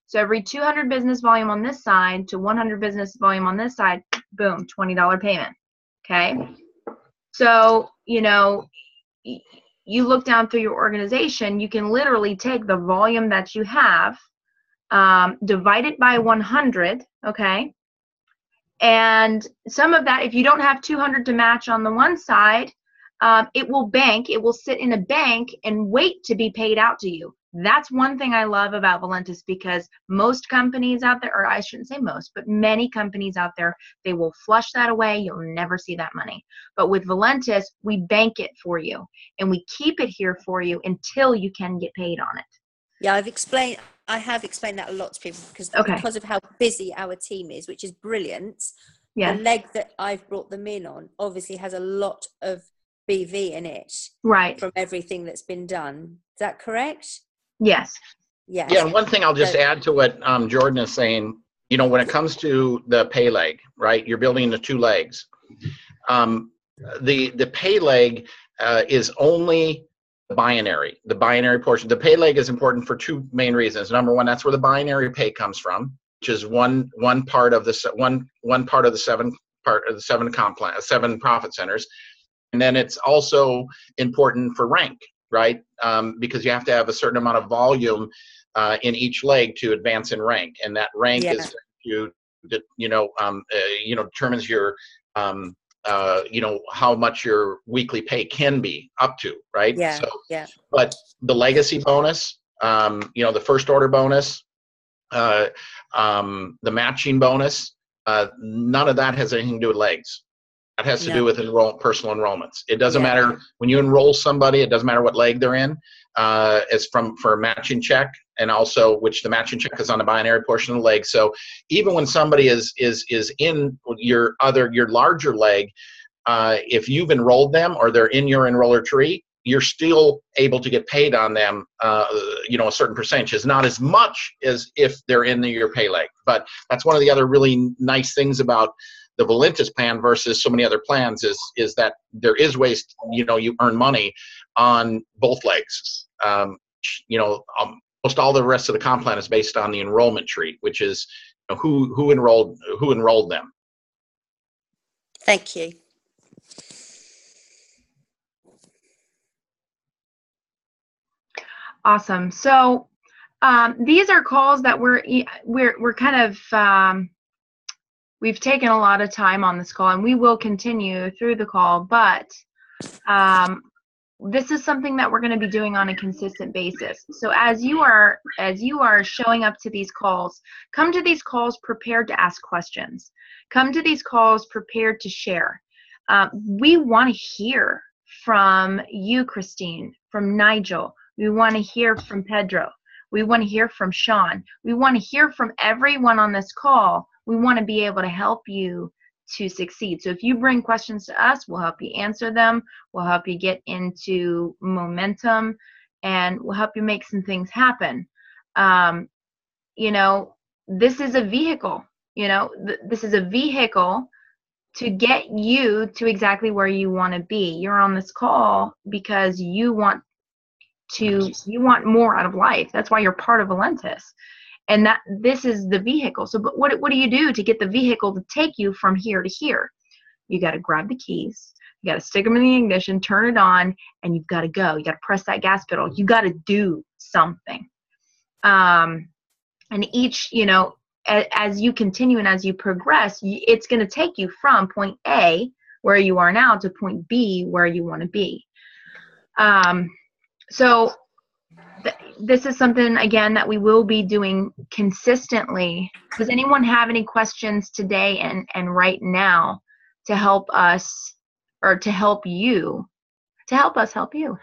So every 200 business volume on this side to 100 business volume on this side, boom, $20 payment. Okay. So, you look down through your organization, you can literally take the volume that you have, divide it by 100, okay? And some of that, if you don't have 200 to match on the one side, it will sit in a bank and wait to be paid out to you. That's one thing I love about Valentis, because most companies out there, or I shouldn't say most, but many companies out there, they will flush that away. You'll never see that money. But with Valentis, we bank it for you, and we keep it here for you until you can get paid on it. Yeah, I have explained that a lot to people, because of how busy our team is, which is brilliant. Yeah. The leg that I've brought them in on obviously has a lot of BV in it. Right. From everything that's been done. Is that correct? Yes. Yes. Yeah, and one thing I'll just add to what Jordan is saying, when it comes to the pay leg, right, you're building the 2 legs. The pay leg is only the binary portion. The pay leg is important for 2 main reasons. Number one, that's where the binary pay comes from, which is one part of the 7 profit centers. And then it's also important for rank, right? Because you have to have a certain amount of volume in each leg to advance in rank, and that rank is determines your how much your weekly pay can be up to, right? Yeah. So, but the legacy bonus, the first order bonus, the matching bonus, none of that has anything to do with legs. That has to do with personal enrollments. It doesn't matter when you enroll somebody. It doesn't matter what leg they're in. It's for a matching check, and also which the matching check is on the binary portion of the leg. So even when somebody is in your larger leg, if you've enrolled them or they're in your enroller tree, you're still able to get paid on them. A certain percentage is not as much as if they're in your pay leg. But that's one of the other really nice things about the Valentis plan versus so many other plans is that there is ways, you earn money on both legs. Most all the rest of the comp plan is based on the enrollment tree, which is who enrolled them. Thank you. Awesome. So these are calls that we're kind of we've taken a lot of time on this call, and we will continue through the call, but this is something that we're going to be doing on a consistent basis. So as you are showing up to these calls, come to these calls prepared to ask questions. Come to these calls prepared to share. We want to hear from you, Christine, from Nigel. We want to hear from Pedro. We want to hear from Sean. We want to hear from everyone on this call. We want to be able to help you to succeed. So if you bring questions to us, we'll help you answer them. We'll help you get into momentum, and we'll help you make some things happen. You know, this is a vehicle. You know, this is a vehicle to get you to exactly where you want to be. You're on this call because you want more out of life. That's why you're part of Valentis. And that this is the vehicle. So, but what do you do to get the vehicle to take you from here to here? You got to grab the keys. You got to stick them in the ignition, turn it on, and you've got to go. You got to press that gas pedal. You got to do something. And each, you know, as you continue and as you progress, it's going to take you from point A, where you are now, to point B, where you want to be. So this is something, again, that we will be doing consistently. Does anyone have any questions today and right now to help us, or to help you, to help us help you?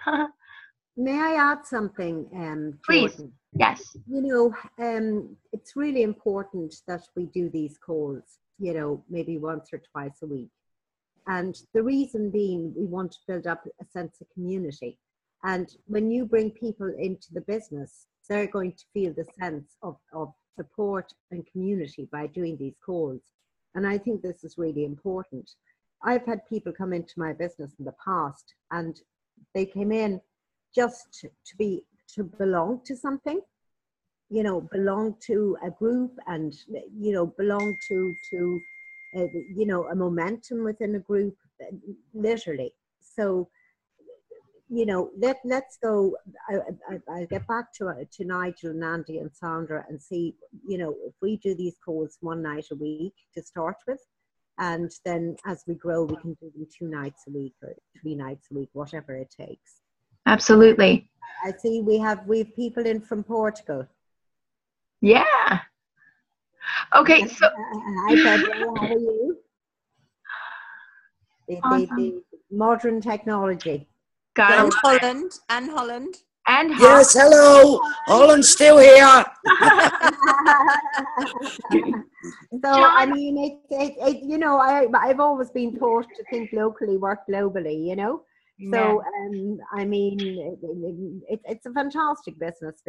May I add something, Please. Jordan? Yes. You know, it's really important that we do these calls, you know, maybe once or twice a week. And the reason being, we want to build up a sense of community. And when you bring people into the business, they're going to feel the sense of support and community by doing these calls. And I think this is really important. I've had people come into my business in the past, and they came in just to belong to something, you know, belong to a group, and, you know, belong to you know, a momentum within a group, literally. So, you know, let's go. I'll get back to Nigel and Andy and Sandra and see, you know, if we do these calls one night a week to start with, and then as we grow, we can do them 2 nights a week or 3 nights a week, whatever it takes. Absolutely. I see we have people in from Portugal. Yeah. Okay. So. Hi, Pedro. How are you? Awesome. The modern technology. Got And Holland. And Holland. And Yes, hello. Holland's still here. So, I mean, you know, I've always been taught to think locally, work globally, you know. So, I mean, it's a fantastic business.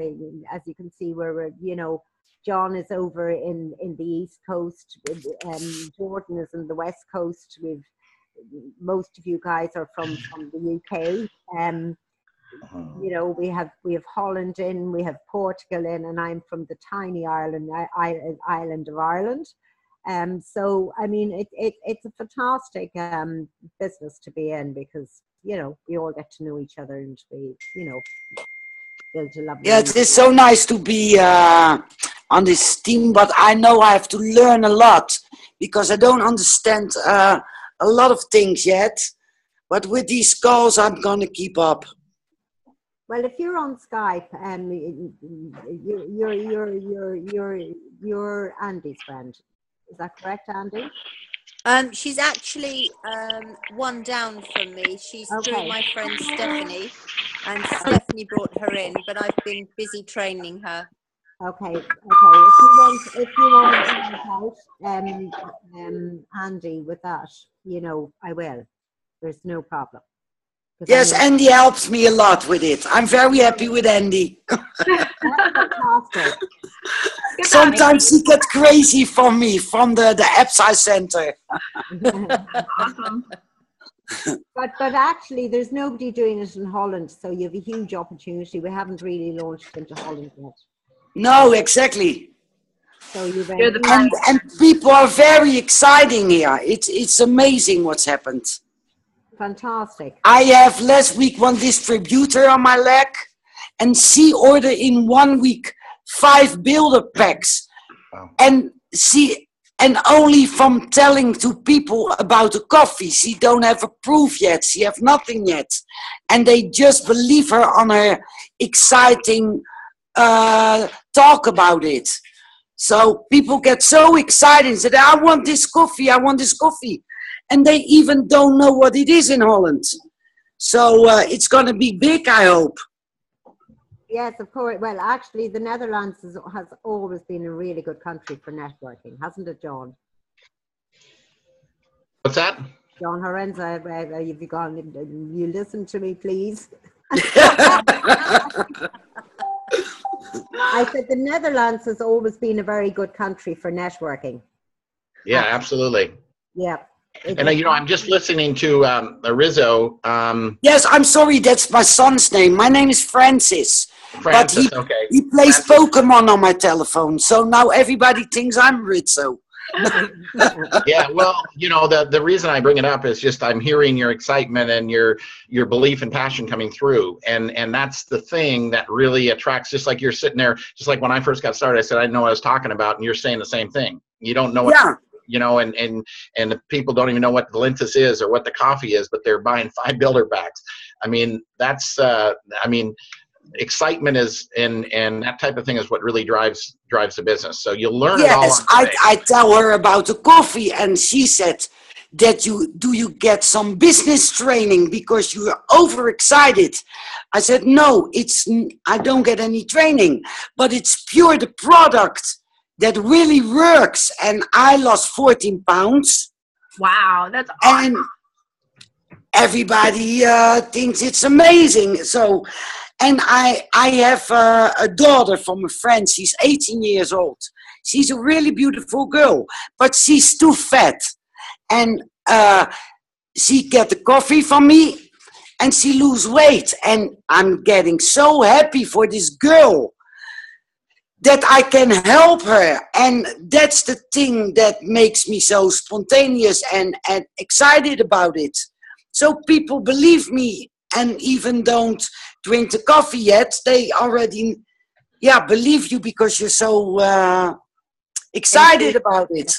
As you can see, we're, you know, John is over in the East Coast, Jordan is in the West Coast. Most of you guys are from the UK. You know, we have Holland in, we have Portugal in, and I'm from the tiny island of Ireland. So, I mean, it's a fantastic business to be in, because, you know, we all get to know each other, and we, you know, build a lovely. Yeah, it is so nice to be on this team, but I know I have to learn a lot, because I don't understand a lot of things yet. But with these calls, I'm gonna keep up. Well, if you're on Skype, you're Andy's friend. Is that correct, Andy? She's actually one down from me. She's through my friend Stephanie, and Stephanie brought her in, but I've been busy training her. Okay. If you want to help out Andy with that, you know, I will. There's no problem. Yes, Andy helps me a lot with it. I'm very happy with Andy. That's fantastic. Sometimes he gets crazy from me, from the apps I sent her. awesome. But actually, there's nobody doing it in Holland, so you have a huge opportunity. We haven't really launched into Holland yet. No, exactly. So and people are very exciting here. It's amazing what's happened. Fantastic. I have last week one distributor on my leg, and she ordered in 1 week 5 builder packs. Wow. And only from telling to people about the coffee, she don't have a proof yet. She have nothing yet, and they just believe her on her exciting talk about it. So people get so excited and say, I want this coffee, I want this coffee. And they even don't know what it is in Holland. So it's going to be big, I hope. Yes, of course. Well, actually, the Netherlands has always been a really good country for networking, hasn't it, John? What's that? John Horenza, have you gone? You listen to me, please. I said the Netherlands has always been a very good country for networking. Yeah, absolutely. Yeah. And I'm just listening to Rizzo. Yes, I'm sorry, that's my son's name. My name is Francis. Francis, but okay. He plays Francis. Pokemon on my telephone, so now everybody thinks I'm Rizzo. Yeah, well, the reason I bring it up is just I'm hearing your excitement and your belief and passion coming through, and that's the thing that really attracts. Just like you're sitting there, just like when I first got started, I said I didn't know what I was talking about, and you're saying the same thing. You don't know what, and the people don't even know what the Lintus is or what the coffee is, but they're buying 5 builder packs. I mean, that's excitement is and that type of thing is what really drives the business. So you'll learn it all. Yes, I tell her about the coffee, and she said that you get some business training because you're overexcited. I said no, I don't get any training, but it's pure the product that really works. And I lost 14 pounds. Wow, that's awesome. And everybody thinks it's amazing. So. And I have a daughter from a friend. She's 18 years old. She's a really beautiful girl, but she's too fat. And she get the coffee from me, and she lose weight. And I'm getting so happy for this girl that I can help her. And that's the thing that makes me so spontaneous and excited about it. So people believe me and even don't drink the coffee yet. They already, believe you because you're so excited about it.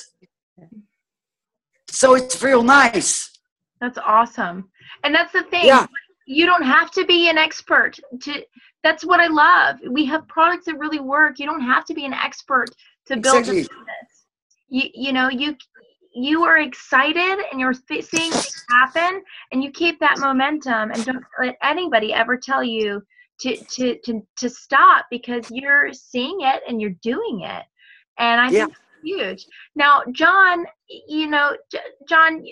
So it's real nice. That's awesome. And that's the thing. Yeah. You don't have to be an expert. That's what I love. We have products that really work. You don't have to be an expert to build a business. You are excited and you're seeing things happen, and you keep that momentum, and don't let anybody ever tell you to stop, because you're seeing it and you're doing it. And I think it's huge. Now, John, John,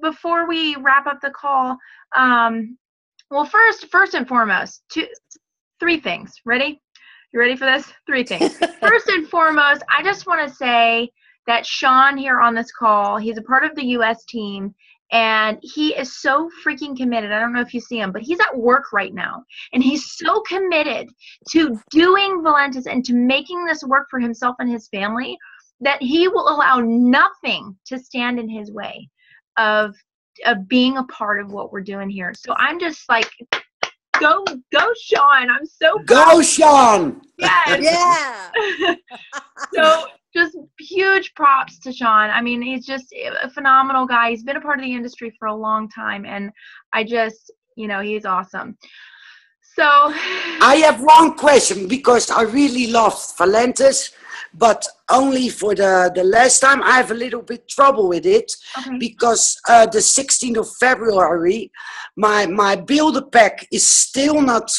before we wrap up the call, well, first and foremost, 3 things. Ready? You ready for this? 3 things. First and foremost, I just want to say that Sean here on this call, he's a part of the U.S. team, and he is so freaking committed. I don't know if you see him, but he's at work right now, and he's so committed to doing Valentis and to making this work for himself and his family that he will allow nothing to stand in his way of being a part of what we're doing here. So I'm just like, go Sean. I'm so proud. Go Sean. Yes. Yeah. So just huge props to Sean. I mean, he's just a phenomenal guy. He's been a part of the industry for a long time, and I just, he's awesome. So I have one question, because I really loved Valentis, but only for the last time. I have a little bit trouble with it, because the 16th of February, my builder pack is still not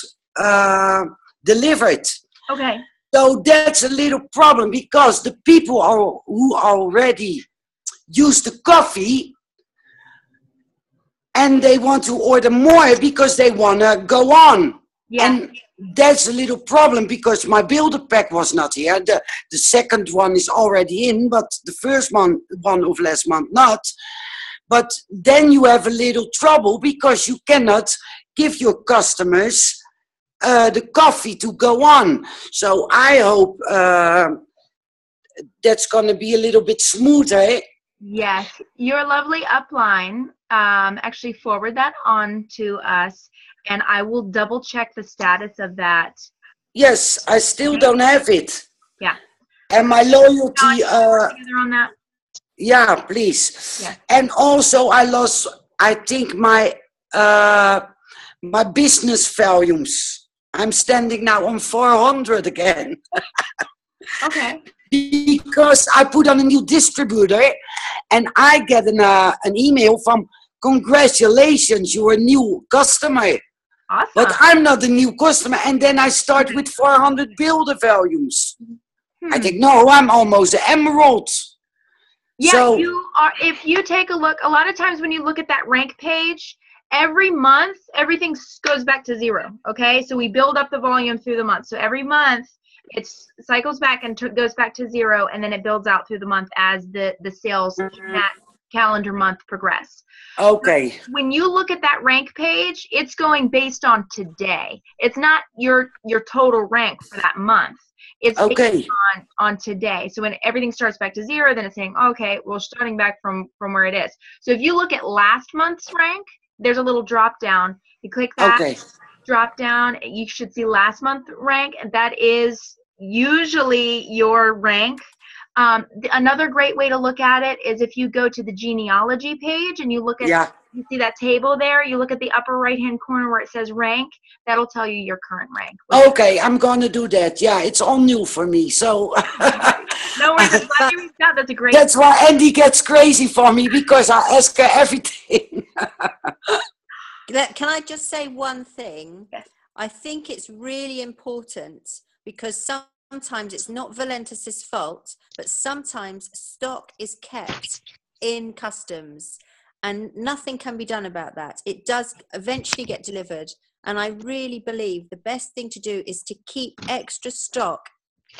delivered. Okay. So that's a little problem, because the people who already use the coffee, and they want to order more because they want to go on. Yeah. And that's a little problem, because my builder pack was not here. The second one is already in, but the first one of last month not. But then you have a little trouble, because you cannot give your customers the coffee to go on. So I hope that's going to be a little bit smoother. Yes, your lovely upline actually forward that on to us, and I will double check the status of that. Yes, I still don't have it. Yeah. And my loyalty. On that. Yeah, please. Yeah. And also I lost, I think, my business volumes. I'm standing now on 400 again. Okay. Because I put on a new distributor, and I get an email from congratulations, you're a new customer. Awesome. But I'm not a new customer. And then I start with 400 builder volumes. I think, no, I'm almost an emerald. Yeah, So, you are. If you take a look, a lot of times when you look at that rank page, every month, everything goes back to 0. Okay, so we build up the volume through the month. So every month, it cycles back and goes back to 0, and then it builds out through the month as the sales in that calendar month progress. okay. When you look at that rank page, it's going based on today. It's not your total rank for that month. It's based on today. So when everything starts back to 0, then it's saying, okay, well, starting back from where it is. So if you look at last month's rank, there's a little drop down. You click that drop down, you should see last month rank, and that is usually your rank. Another great way to look at it is if you go to the genealogy page and you look at, you see that table there, you look at the upper right hand corner where it says rank, that'll tell you your current rank. Okay, I'm going to do that. Yeah, it's all new for me. So no worries, I'm glad you reached out. That's a great. That's why Andy gets crazy for me, because I ask her everything. Can I just say one thing? Yes. I think it's really important, because sometimes it's not Valentis's fault, but sometimes stock is kept in customs and nothing can be done about that. It does eventually get delivered. And I really believe the best thing to do is to keep extra stock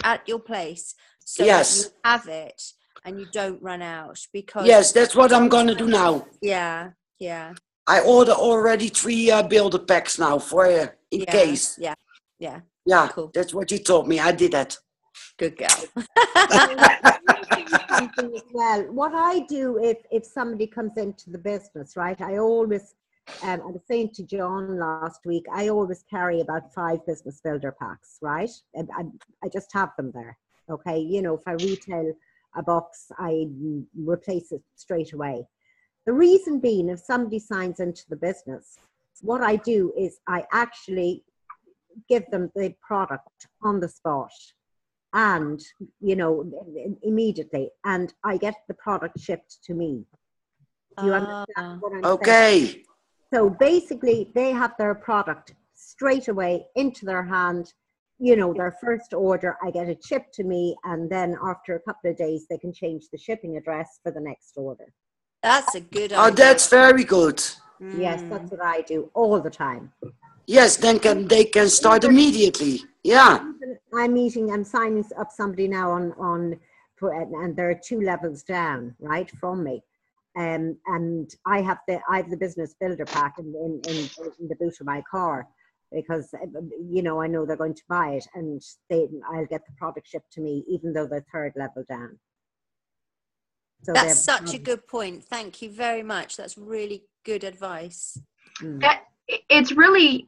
at your place so that you have it and you don't run out. Because yes, that's what I'm going to do now. Yeah. I order already 3 builder packs now for in case. Yeah, cool. That's what you told me. I did that. Good girl. Something as well. What I do if somebody comes into the business, right? I always, I was saying to John last week, I always carry about 5 business builder packs, right? I just have them there. Okay, you know, if I retail a box, I replace it straight away. The reason being, if somebody signs into the business, what I do is I actually give them the product on the spot and, you know, immediately, and I get the product shipped to me. Do you understand what I'm saying? So basically, they have their product straight away into their hand. You know, their first order, I get it shipped to me, and then after a couple of days, they can change the shipping address for the next order. That's a good idea. Oh, that's very good. Yes, that's what I do all the time. Yes, then they can start immediately. Yeah. I'm signing up somebody now and there are 2 levels down, right, from me. And I have the business builder pack in the boot of my car, because, you know, I know they're going to buy it, and I'll get the product shipped to me, even though they're 3rd level down. So that's such a good point. Thank you very much. That's really good advice. It's really,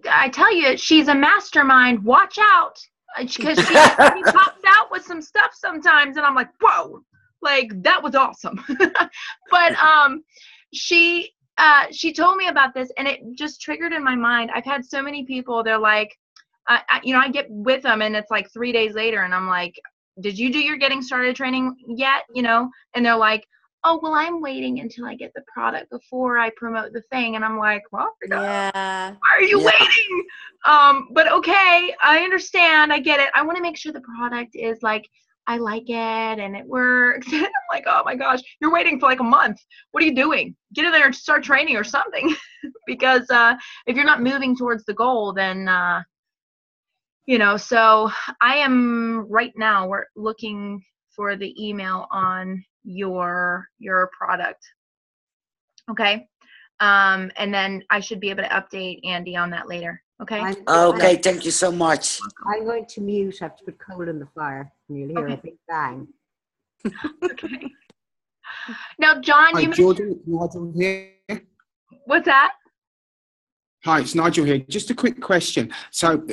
I tell you, she's a mastermind. Watch out, because she pops out with some stuff sometimes, and I'm like, whoa, like that was awesome. But she told me about this, and it just triggered in my mind. I've had so many people. They're like, you know, I get with them, and it's like 3 days later, and I'm like, did you do your getting started training yet? You know, and they're like, oh, well, I'm waiting until I get the product before I promote the thing. And I'm like, well, why are you waiting? But okay, I understand. I get it. I want to make sure the product is like, I like it and it works. I'm like, oh my gosh, you're waiting for like a month. What are you doing? Get in there and start training or something. Because if you're not moving towards the goal, then, you know, so I am right now, we're looking for the email on your product. Okay. And then I should be able to update Andy on that later. Okay. Okay. Thank you so much. I'm going to mute. I have to put coal in the fire, and you'll hear a big bang. Okay. Now, John, Hi, Jordan, Nigel here. What's that? Hi, it's Nigel here. Just a quick question. So,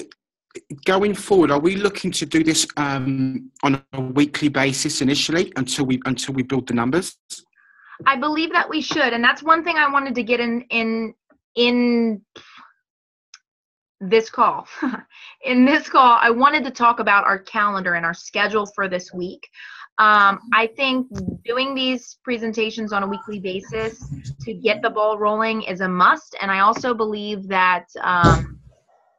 going forward, are we looking to do this on a weekly basis initially until we build the numbers? I believe that we should, and that's one thing I wanted to get in this call. In this call, I wanted to talk about our calendar and our schedule for this week. I think doing these presentations on a weekly basis to get the ball rolling is a must. And I also believe that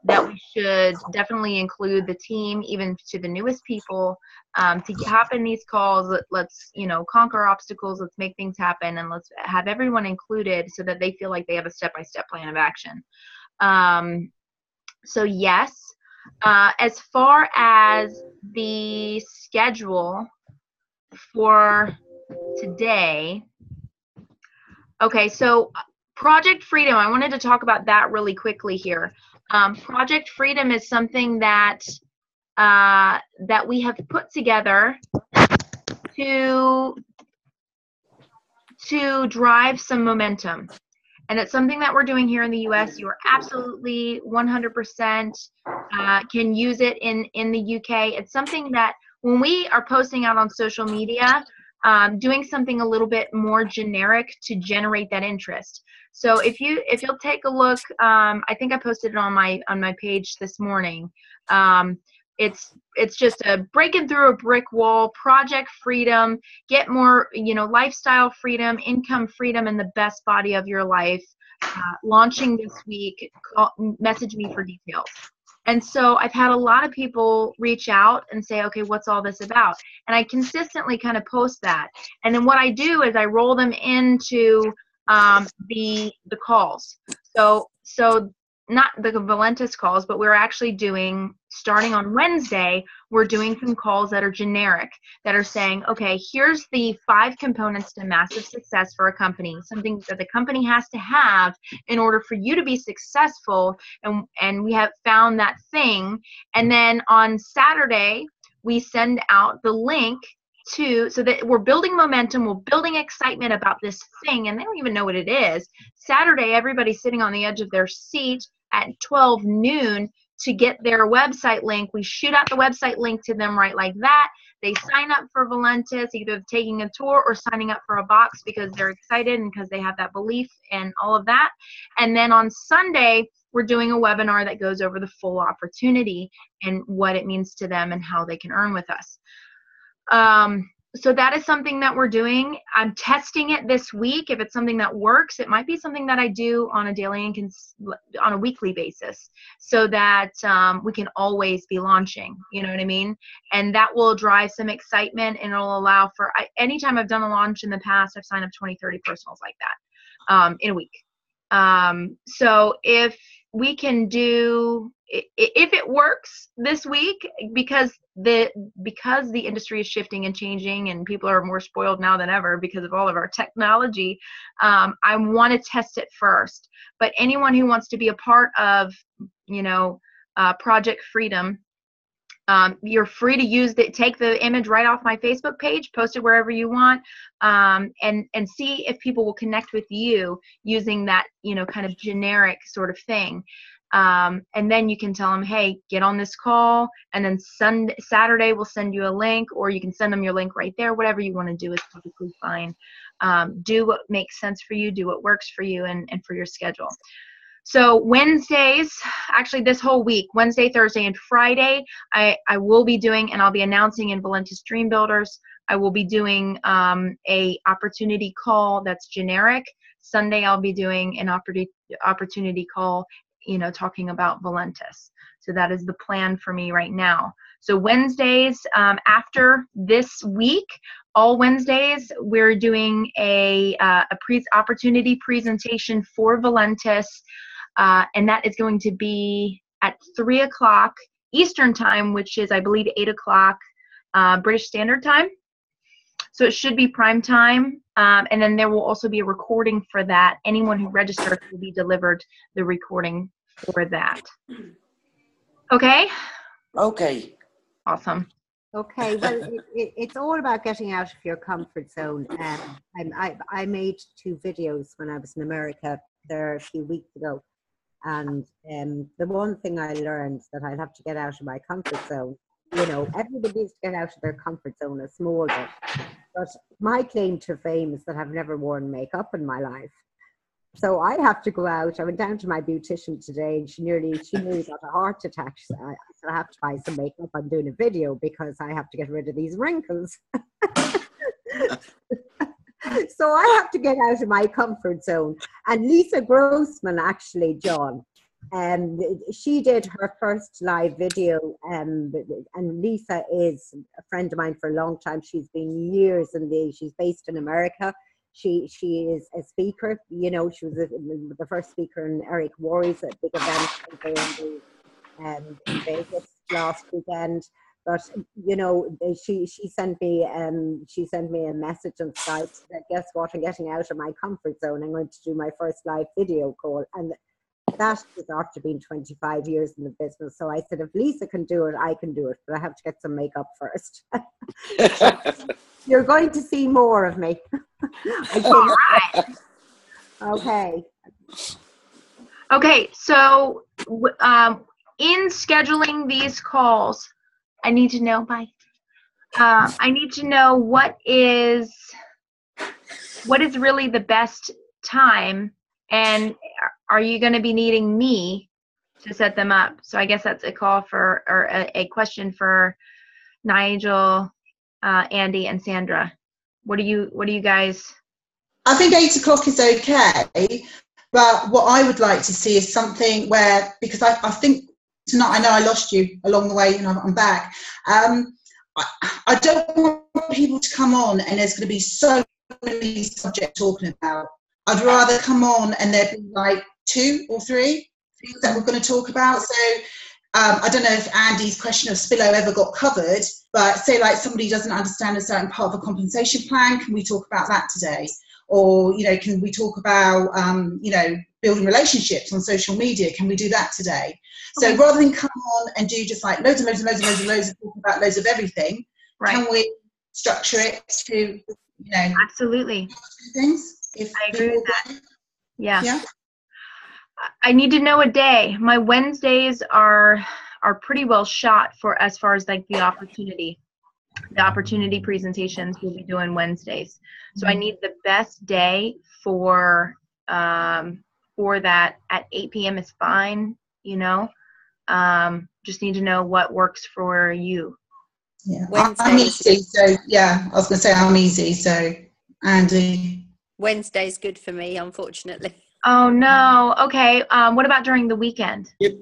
that we should definitely include the team, even to the newest people, to hop in these calls. Let's, conquer obstacles. Let's make things happen, and let's have everyone included so that they feel like they have a step-by-step plan of action. So yes, as far as the schedule for today, okay, so Project Freedom, I wanted to talk about that really quickly here. Project Freedom is something that that we have put together to drive some momentum. And it's something that we're doing here in the US. You are absolutely 100% can use it in the UK. It's something that when we are posting out on social media, doing something a little bit more generic to generate that interest. So if you'll take a look, I think I posted it on my page this morning. It's just a breaking through a brick wall, Project Freedom, get more, lifestyle freedom, income freedom, and the best body of your life. Launching this week. Message me for details. And so I've had a lot of people reach out and say, okay, what's all this about? And I consistently kind of post that. And then what I do is I roll them into the calls. So not the Valentis calls, but we're actually doing, starting on Wednesday, we're doing some calls that are generic, that are saying, okay, here's the 5 components to massive success for a company, something that the company has to have in order for you to be successful, and we have found that thing. And then on Saturday, we send out the link so that we're building momentum, we're building excitement about this thing, and they don't even know what it is. Saturday, everybody's sitting on the edge of their seat at 12 noon to get their website link. We shoot out the website link to them right like that. They sign up for Valentis, either taking a tour or signing up for a box because they're excited and because they have that belief and all of that. And then on Sunday, we're doing a webinar that goes over the full opportunity and what it means to them and how they can earn with us. So that is something that we're doing. I'm testing it this week. If it's something that works, it might be something that I do on a daily and on a weekly basis, so that we can always be launching. You know what I mean? And that will drive some excitement, and it'll allow for anytime I've done a launch in the past, I've signed up 20, 30 personals like that in a week. So if we can do, if it works this week, because the industry is shifting and changing and people are more spoiled now than ever because of all of our technology, I want to test it first. But anyone who wants to be a part of, Project Freedom, you're free to take the image right off my Facebook page, post it wherever you want, and see if people will connect with you using that, kind of generic sort of thing. And then you can tell them, hey, get on this call, and then Saturday we'll send you a link, or you can send them your link right there. Whatever you want to do is perfectly fine. Do what makes sense for you, do what works for you and for your schedule. So Wednesdays, actually this whole week, Wednesday, Thursday, and Friday, I will be doing, and I'll be announcing in Valentis Dream Builders, I will be doing a opportunity call that's generic. Sunday, I'll be doing an opportunity call, talking about Valentis. So that is the plan for me right now. So Wednesdays, after this week, all Wednesdays, we're doing a opportunity presentation for Valentis, and that is going to be at 3 o'clock Eastern time, which is, I believe, 8 o'clock British Standard Time. So it should be prime time, and then there will also be a recording for that. Anyone who registers will be delivered the recording for that. Okay? Okay. Awesome. Okay, well, it's all about getting out of your comfort zone. I made 2 videos when I was in America there a few weeks ago, and the one thing I learned that I'd have to get out of my comfort zone. Everybody needs to get out of their comfort zone a small bit. But my claim to fame is that I've never worn makeup in my life. So I have to go out. I went down to my beautician today, and she nearly got a heart attack. So I said, I have to buy some makeup. I'm doing a video because I have to get rid of these wrinkles. So I have to get out of my comfort zone. And Lisa Grossman, actually, John, she did her first live video. And Lisa is a friend of mine for a long time. She's been years she's based in America. She is a speaker. You know, she was the first speaker in Eric Worre's at big event in Vegas last weekend. But you know, she sent me a message on Skype that, guess what, I'm getting out of my comfort zone. I'm going to do my first live video call, and that is after being 25 years in the business. So I said, if Lisa can do it, I can do it, but I have to get some makeup first. You're going to see more of me. All right. Okay. Okay, so in scheduling these calls, I need to know I need to know what is really the best time, and are you going to be needing me to set them up? So I guess that's a call for, or a question for Nigel, Andy, and Sandra. What do you guys? I think 8 o'clock is okay, but what I would like to see is something where, because I think tonight, I know I lost you along the way and I'm back. I don't want people to come on and there's going to be so many subjects talking about. I'd rather come on and there'd be like 2 or 3 things that we're going to talk about. So I don't know if Andy's question of Spillo ever got covered, but say like somebody doesn't understand a certain part of a compensation plan, can we talk about that today? Or, you know, can we talk about, you know, building relationships on social media? Can we do that today? So rather than come on and do just like loads of talking about loads of everything, can we structure it to, you know, absolutely things? I agree with that. Yeah. I need to know a day. My Wednesdays are pretty well shot for as far as like the opportunity presentations we'll be doing Wednesdays. So I need the best day for that. At 8 p.m. is fine, you know. Just need to know what works for you. Yeah, I'm easy, so yeah, I was going to say I'm easy, so Andy. Wednesday's good for me, unfortunately. Oh no. Okay. What about during the weekend? Yep.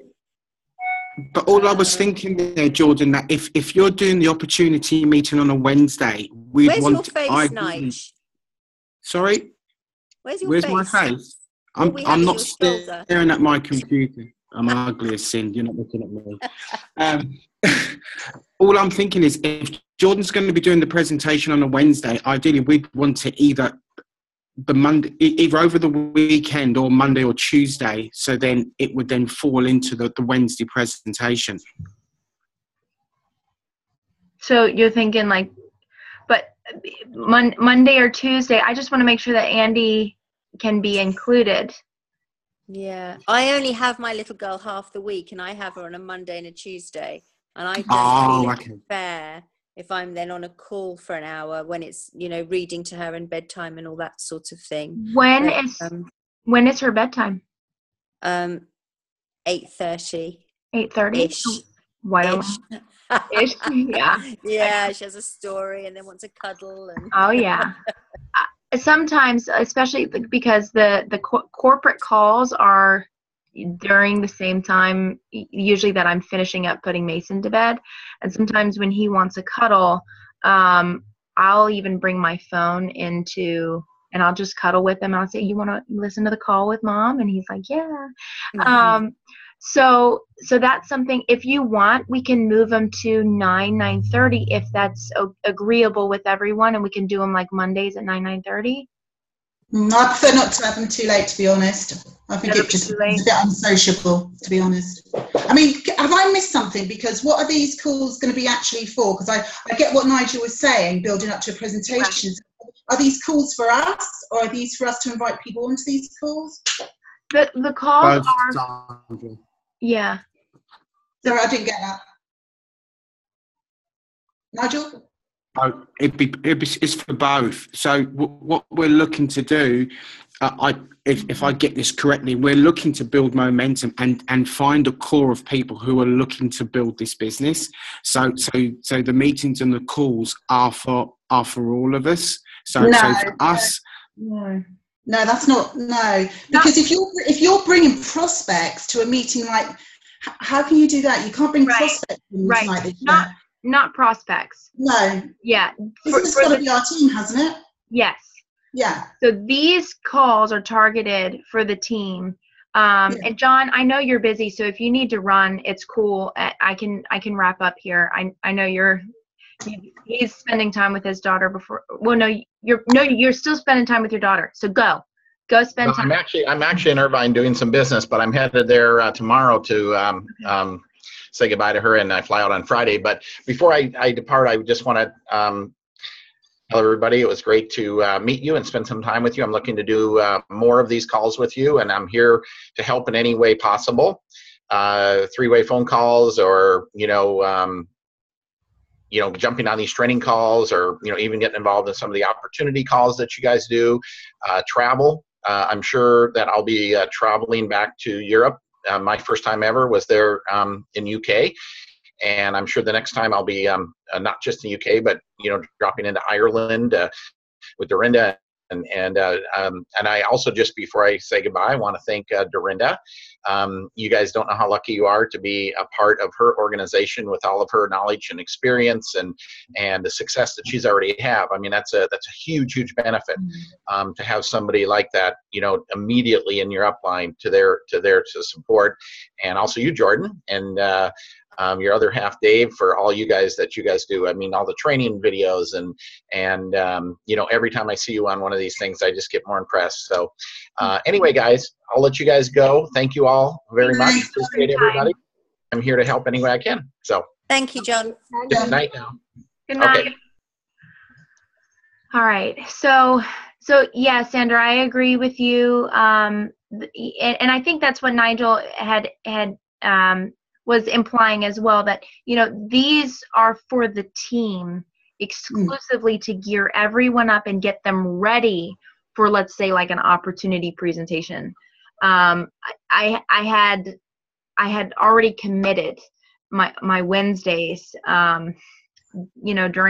But all I was thinking there, Jordan, that if you're doing the opportunity meeting on a Wednesday, where's your face, Nige? Sorry? Where's my face? I'm not staring at my computer. I'm ugly as sin. You're not looking at me. All I'm thinking is, if Jordan's going to be doing the presentation on a Wednesday, ideally we'd want to either over the weekend or Monday or Tuesday, so then it would then fall into the Wednesday presentation. So you're thinking like, but Monday or Tuesday, I just want to make sure that Andy can be included. Yeah, I only have my little girl half the week, and I have her on a Monday and a Tuesday, and I don't feel fair if I'm then on a call for an hour when it's, you know, reading to her and bedtime and all that sort of thing. When is her bedtime? 8:30. 8:30 ish. Why don't ish? Yeah. Yeah, she has a story and then wants a cuddle. And oh yeah. Sometimes, especially because the corporate calls are during the same time, usually that I'm finishing up putting Mason to bed, and sometimes when he wants a cuddle, I'll even bring my phone into, and I'll just cuddle with him. I'll say, "You want to listen to the call with Mom?" And he's like, "Yeah." Mm-hmm. So that's something. If you want, we can move them to 9:30 if that's agreeable with everyone, and we can do them like Mondays at 9:30. I prefer not to have them too late, to be honest. I think it's just a bit unsociable, to be honest. I mean, have I missed something? Because what are these calls going to be actually for? Because I get what Nigel was saying, building up to a presentation. Are these calls for us, or are these for us to invite people onto these calls? The calls are... Yeah. Sorry, I didn't get that. Nigel? Oh, it's for both. So what we're looking to do if I get this correctly, we're looking to build momentum and find a core of people who are looking to build this business. So the meetings and the calls are for all of us. So for us. No, that's not, no. Because if you're bringing prospects to a meeting, like, how can you do that? You can't bring prospects to a meeting like this. Not prospects. No. Yeah. This has got to be our team, hasn't it? Yes. Yeah. So these calls are targeted for the team. And John, I know you're busy, so if you need to run, it's cool. I can wrap up here. I know he's spending time with his daughter before. Well, no, you're still spending time with your daughter. So go spend time. I'm actually in Irvine doing some business, but I'm headed there tomorrow to say goodbye to her, and I fly out on Friday. But before I depart, I just want to tell everybody it was great to meet you and spend some time with you. I'm looking to do more of these calls with you, and I'm here to help in any way possible. 3-way phone calls, or jumping on these training calls, or even getting involved in some of the opportunity calls that you guys do. Travel. I'm sure that I'll be traveling back to Europe. My first time ever was there in UK, and I'm sure the next time I'll be not just in UK, but dropping into Ireland with Dorinda. And I also, just before I say goodbye, I want to thank Dorinda. You guys don't know how lucky you are to be a part of her organization with all of her knowledge and experience and the success that she's already have. I mean, that's a huge benefit to have somebody like that, immediately in your upline to support. And also you, Jordan, and your other half, Dave, for all you guys do. I mean, all the training videos and every time I see you on one of these things, I just get more impressed. So anyway, guys, I'll let you guys go. Thank you all very much. Appreciate everybody. I'm here to help any way I can. So thank you, John. Good night now. Good night. Okay. All right. So yeah, Sandra, I agree with you. And I think that's what Nigel had was implying as well, that these are for the team exclusively to gear everyone up and get them ready for, let's say, like an opportunity presentation. I had already committed my Wednesdays during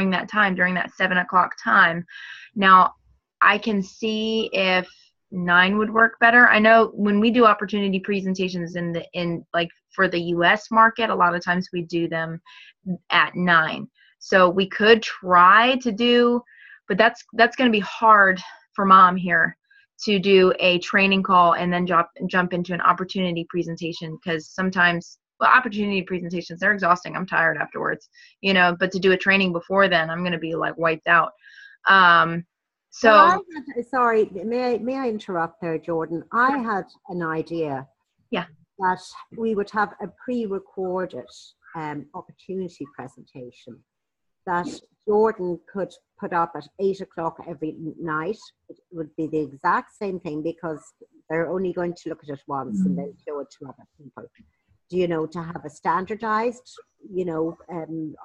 that time, during that 7:00 time. Now I can see if 9 would work better. I know when we do opportunity presentations in for the US market, a lot of times we do them at 9. So we could try to do, but that's going to be hard for Mom here to do a training call and then jump into an opportunity presentation, because sometimes, opportunity presentations, they're exhausting. I'm tired afterwards, but to do a training before then, I'm going to be like wiped out. Sorry, may I interrupt there, Jordan? I had an idea. Yeah. That we would have a pre-recorded opportunity presentation that Jordan could put up at 8:00 every night. It would be the exact same thing, because they're only going to look at it once and then show it to other people. To have a standardized,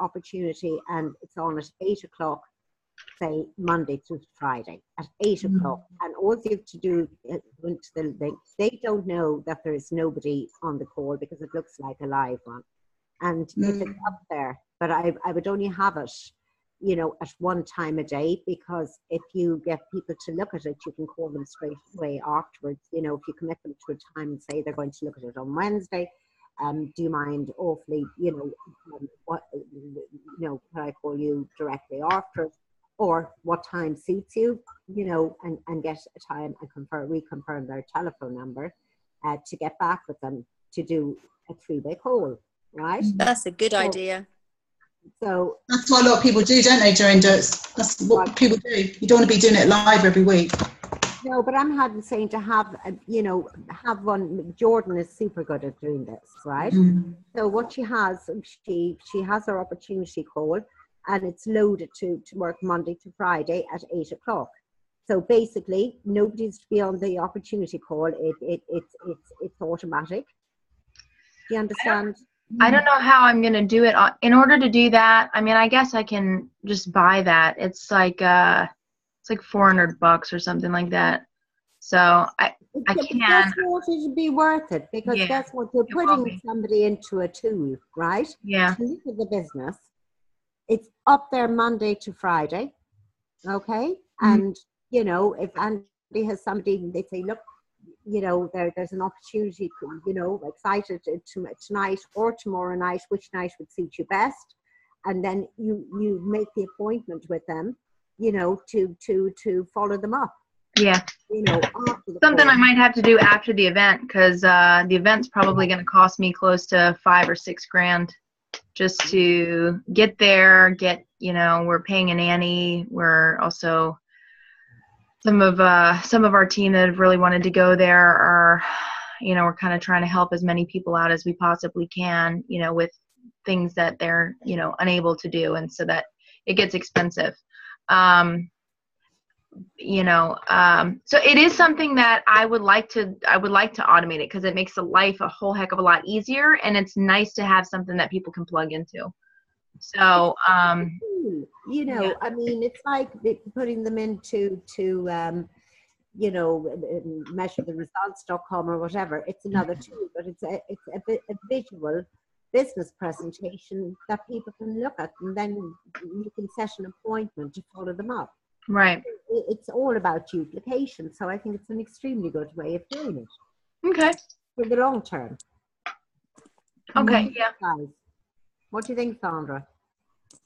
opportunity, and it's on at 8:00. Say Monday through Friday at 8:00, and all you have to do is go into the link. They don't know that there is nobody on the call because it looks like a live one, and if it's up there, but I would only have it, at one time a day, because if you get people to look at it, you can call them straight away afterwards. If you commit them to a time and say they're going to look at it on Wednesday, do you mind awfully, what I call you directly after, or what time suits you, and get a time and reconfirm their telephone number to get back with them to do a 3-way call, right? That's a good idea. So that's what a lot of people do, don't they, Dorinda? That's what people do. You don't want to be doing it live every week. No, but I'm saying to have, have one. Jordan is super good at doing this, right? So what she has her opportunity call, and it's loaded to work Monday to Friday at 8:00. So basically, nobody's to be on the opportunity call. It's automatic. Do you understand? I don't know how I'm going to do it. In order to do that, I mean, I guess I can just buy that. It's like $400 or something like that. So I can. Guess what? It'll be worth it, because Yeah, guess what? You're it will putting be. somebody into a tool, right? Yeah. To look at the business. It's up there Monday to Friday, okay? And, you know, if Andy has somebody, they say, look, you know, there's an opportunity, you know, excited tonight or tomorrow night, which night would suit you best? And then you make the appointment with them, you know, to follow them up. Yeah. You know, after the Something call. I might have to do after the event, because the event's probably going to cost me close to $5 or $6 grand just to get there. You know, we're paying a nanny. We're also some of our team that have really wanted to go there are, you know, we're kind of trying to help as many people out as we possibly can, you know, with things that they're, you know, unable to do, and so that it gets expensive. You know, so it is something that I would like to automate it, because it makes the life a whole heck of a lot easier, and it's nice to have something that people can plug into. So, you know, yeah. I mean, it's like putting them into you know, measuretheresults.com or whatever. It's another tool, but it's a visual business presentation that people can look at, and then you can set an appointment to follow them up. Right. It's all about duplication, so I think it's an extremely good way of doing it. Okay. For the long term. Okay. Yeah. Guys, what do you think, Sandra?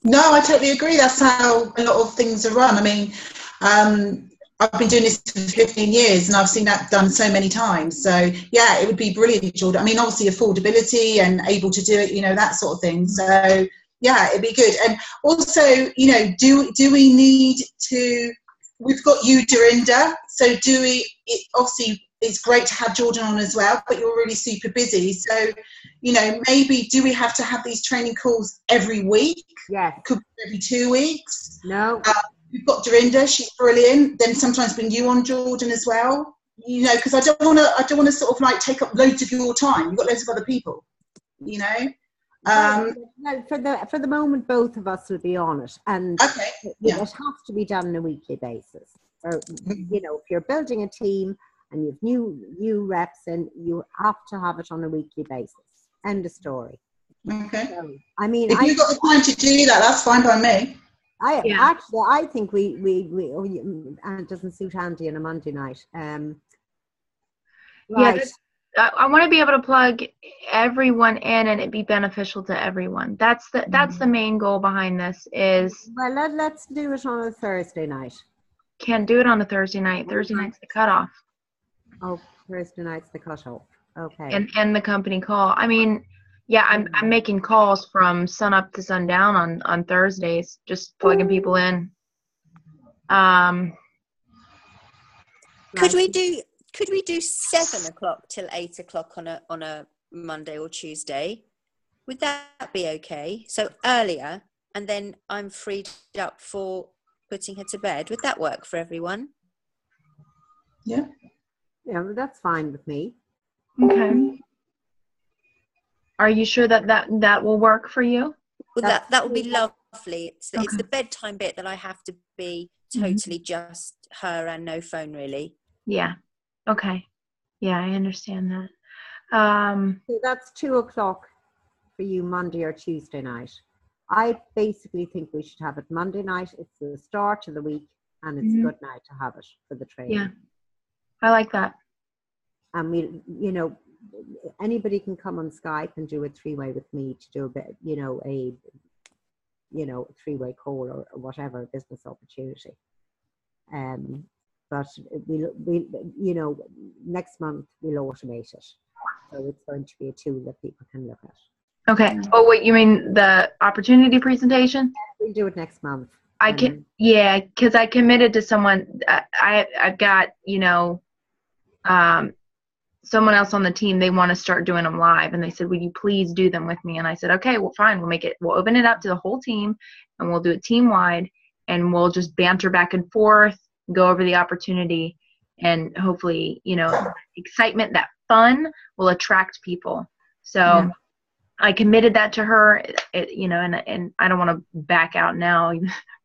No, I totally agree. That's how a lot of things are run. I mean, I've been doing this for 15 years and I've seen that done so many times. So yeah, it would be brilliant, Jordan. I mean, obviously affordability and able to do it, you know, that sort of thing. So yeah, it'd be good. And also, you know, do we need to, we've got you, Dorinda. So obviously it's great to have Jordan on as well, but you're really super busy. So, you know, maybe do we have to have these training calls every week? Yes. Could be every 2 weeks? No. We've got Dorinda, she's brilliant. Then sometimes bring you on, Jordan, as well. You know, because I don't want to sort of like take up loads of your time. You've got loads of other people, you know. No, for the moment, both of us will be on it, and okay, yeah. It has to be done on a weekly basis. Or, you know, if you're building a team and you've new reps, and you have to have it on a weekly basis. End of story. Okay. So, I mean, if you've got the time to do that, that's fine by me. I think we and it doesn't suit Andy on a Monday night. Right. Yeah, I want to be able to plug everyone in and it be beneficial to everyone. That's the main goal behind this. Is well, let's do it on a Thursday night. Can't do it on a Thursday night. Thursday night's the cutoff. Oh, Thursday night's the cutoff. Okay. And the company call. I mean, yeah, I'm making calls from sun up to sundown on Thursdays, just plugging people in. Could we do 7 o'clock till 8 o'clock on a Monday or Tuesday? Would that be okay? So earlier, and then I'm freed up for putting her to bed. Would that work for everyone? Yeah. Yeah, well, that's fine with me. Okay. Are you sure that will work for you? Well, that would be lovely. It's the bedtime bit that I have to be totally just her and no phone, really. Yeah. Okay. Yeah, I understand that. So that's 2 o'clock for you, Monday or Tuesday night. I basically think we should have it Monday night. It's the start of the week, and it's a good night to have it for the training. Yeah, I like that. And we, you know, anybody can come on Skype and do a 3-way with me to do a bit, a 3-way call or whatever, business opportunity. But we next month we'll automate it. So it's going to be a tool that people can look at. Okay. Oh, wait, you mean the opportunity presentation? We'll do it next month. I can, yeah, because I committed to someone. I've got, someone else on the team. They want to start doing them live, and they said, "Will you please do them with me?" And I said, "Okay, well, fine. We'll open it up to the whole team, and we'll do it team wide, and we'll just banter back and forth, go over the opportunity, and hopefully, excitement, that fun will attract people." So, I committed that to her, you know, and I don't want to back out now.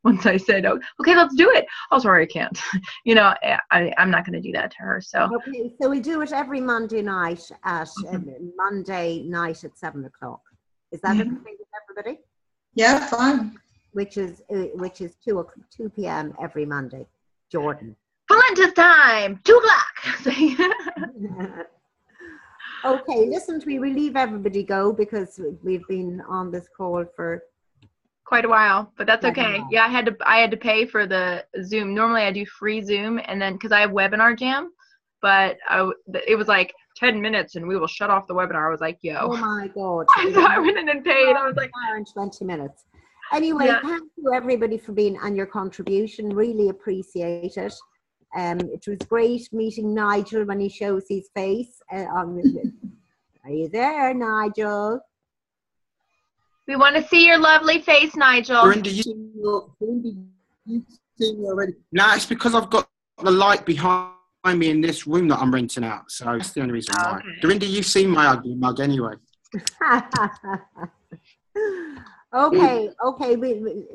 Once I said, oh, okay, let's do it. Oh, sorry, I can't. You know, I'm not going to do that to her. So Okay, so we do it every Monday night at Monday night at 7 o'clock. Is that okay with everybody? Yeah, fine. Which is 2 p.m. every Monday. Jordan. Polenta time, 2 o'clock. Okay, listen to me. We leave everybody go because we've been on this call for quite a while, but that's okay. Yeah, I had to pay for the Zoom. Normally I do free Zoom, and then because I have Webinar Jam, but it was like 10 minutes and we will shut off the webinar. I was like, yo. Oh my God. So I went in and paid. I was like, 20 minutes. Anyway, thank you everybody for being and your contribution. Really appreciate it. It was great meeting Nigel when he shows his face. Are you there, Nigel? We want to see your lovely face, Nigel. Dorinda, you see me already? No, it's because I've got the light behind me in this room that I'm renting out. So it's the only reason why. Okay. Dorinda, you've seen my ugly mug anyway. Okay.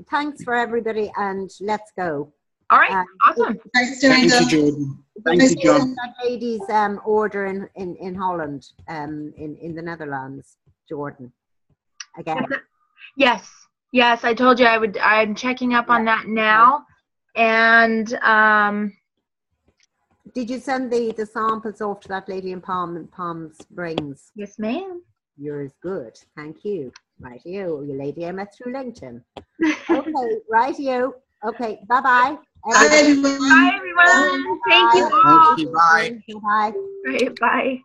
Thanks for everybody, and let's go. All right, awesome. Thanks, Dorinda. Thank you, Jordan. Thank you, John. That lady's order in Holland, in the Netherlands, Jordan. Again. Yes. I told you I would. I'm checking up on that now. And did you send the samples off to that lady in Palm Springs? Yes, ma'am. You're good. Thank you. Rightio, you lady I met through LinkedIn. Okay, rightio. Okay, bye-bye. Bye, everyone. Bye, everyone. Thank you all. Thank you. Bye. Bye. Right, bye.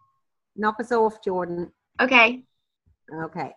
Knock us off, Jordan. Okay. Okay.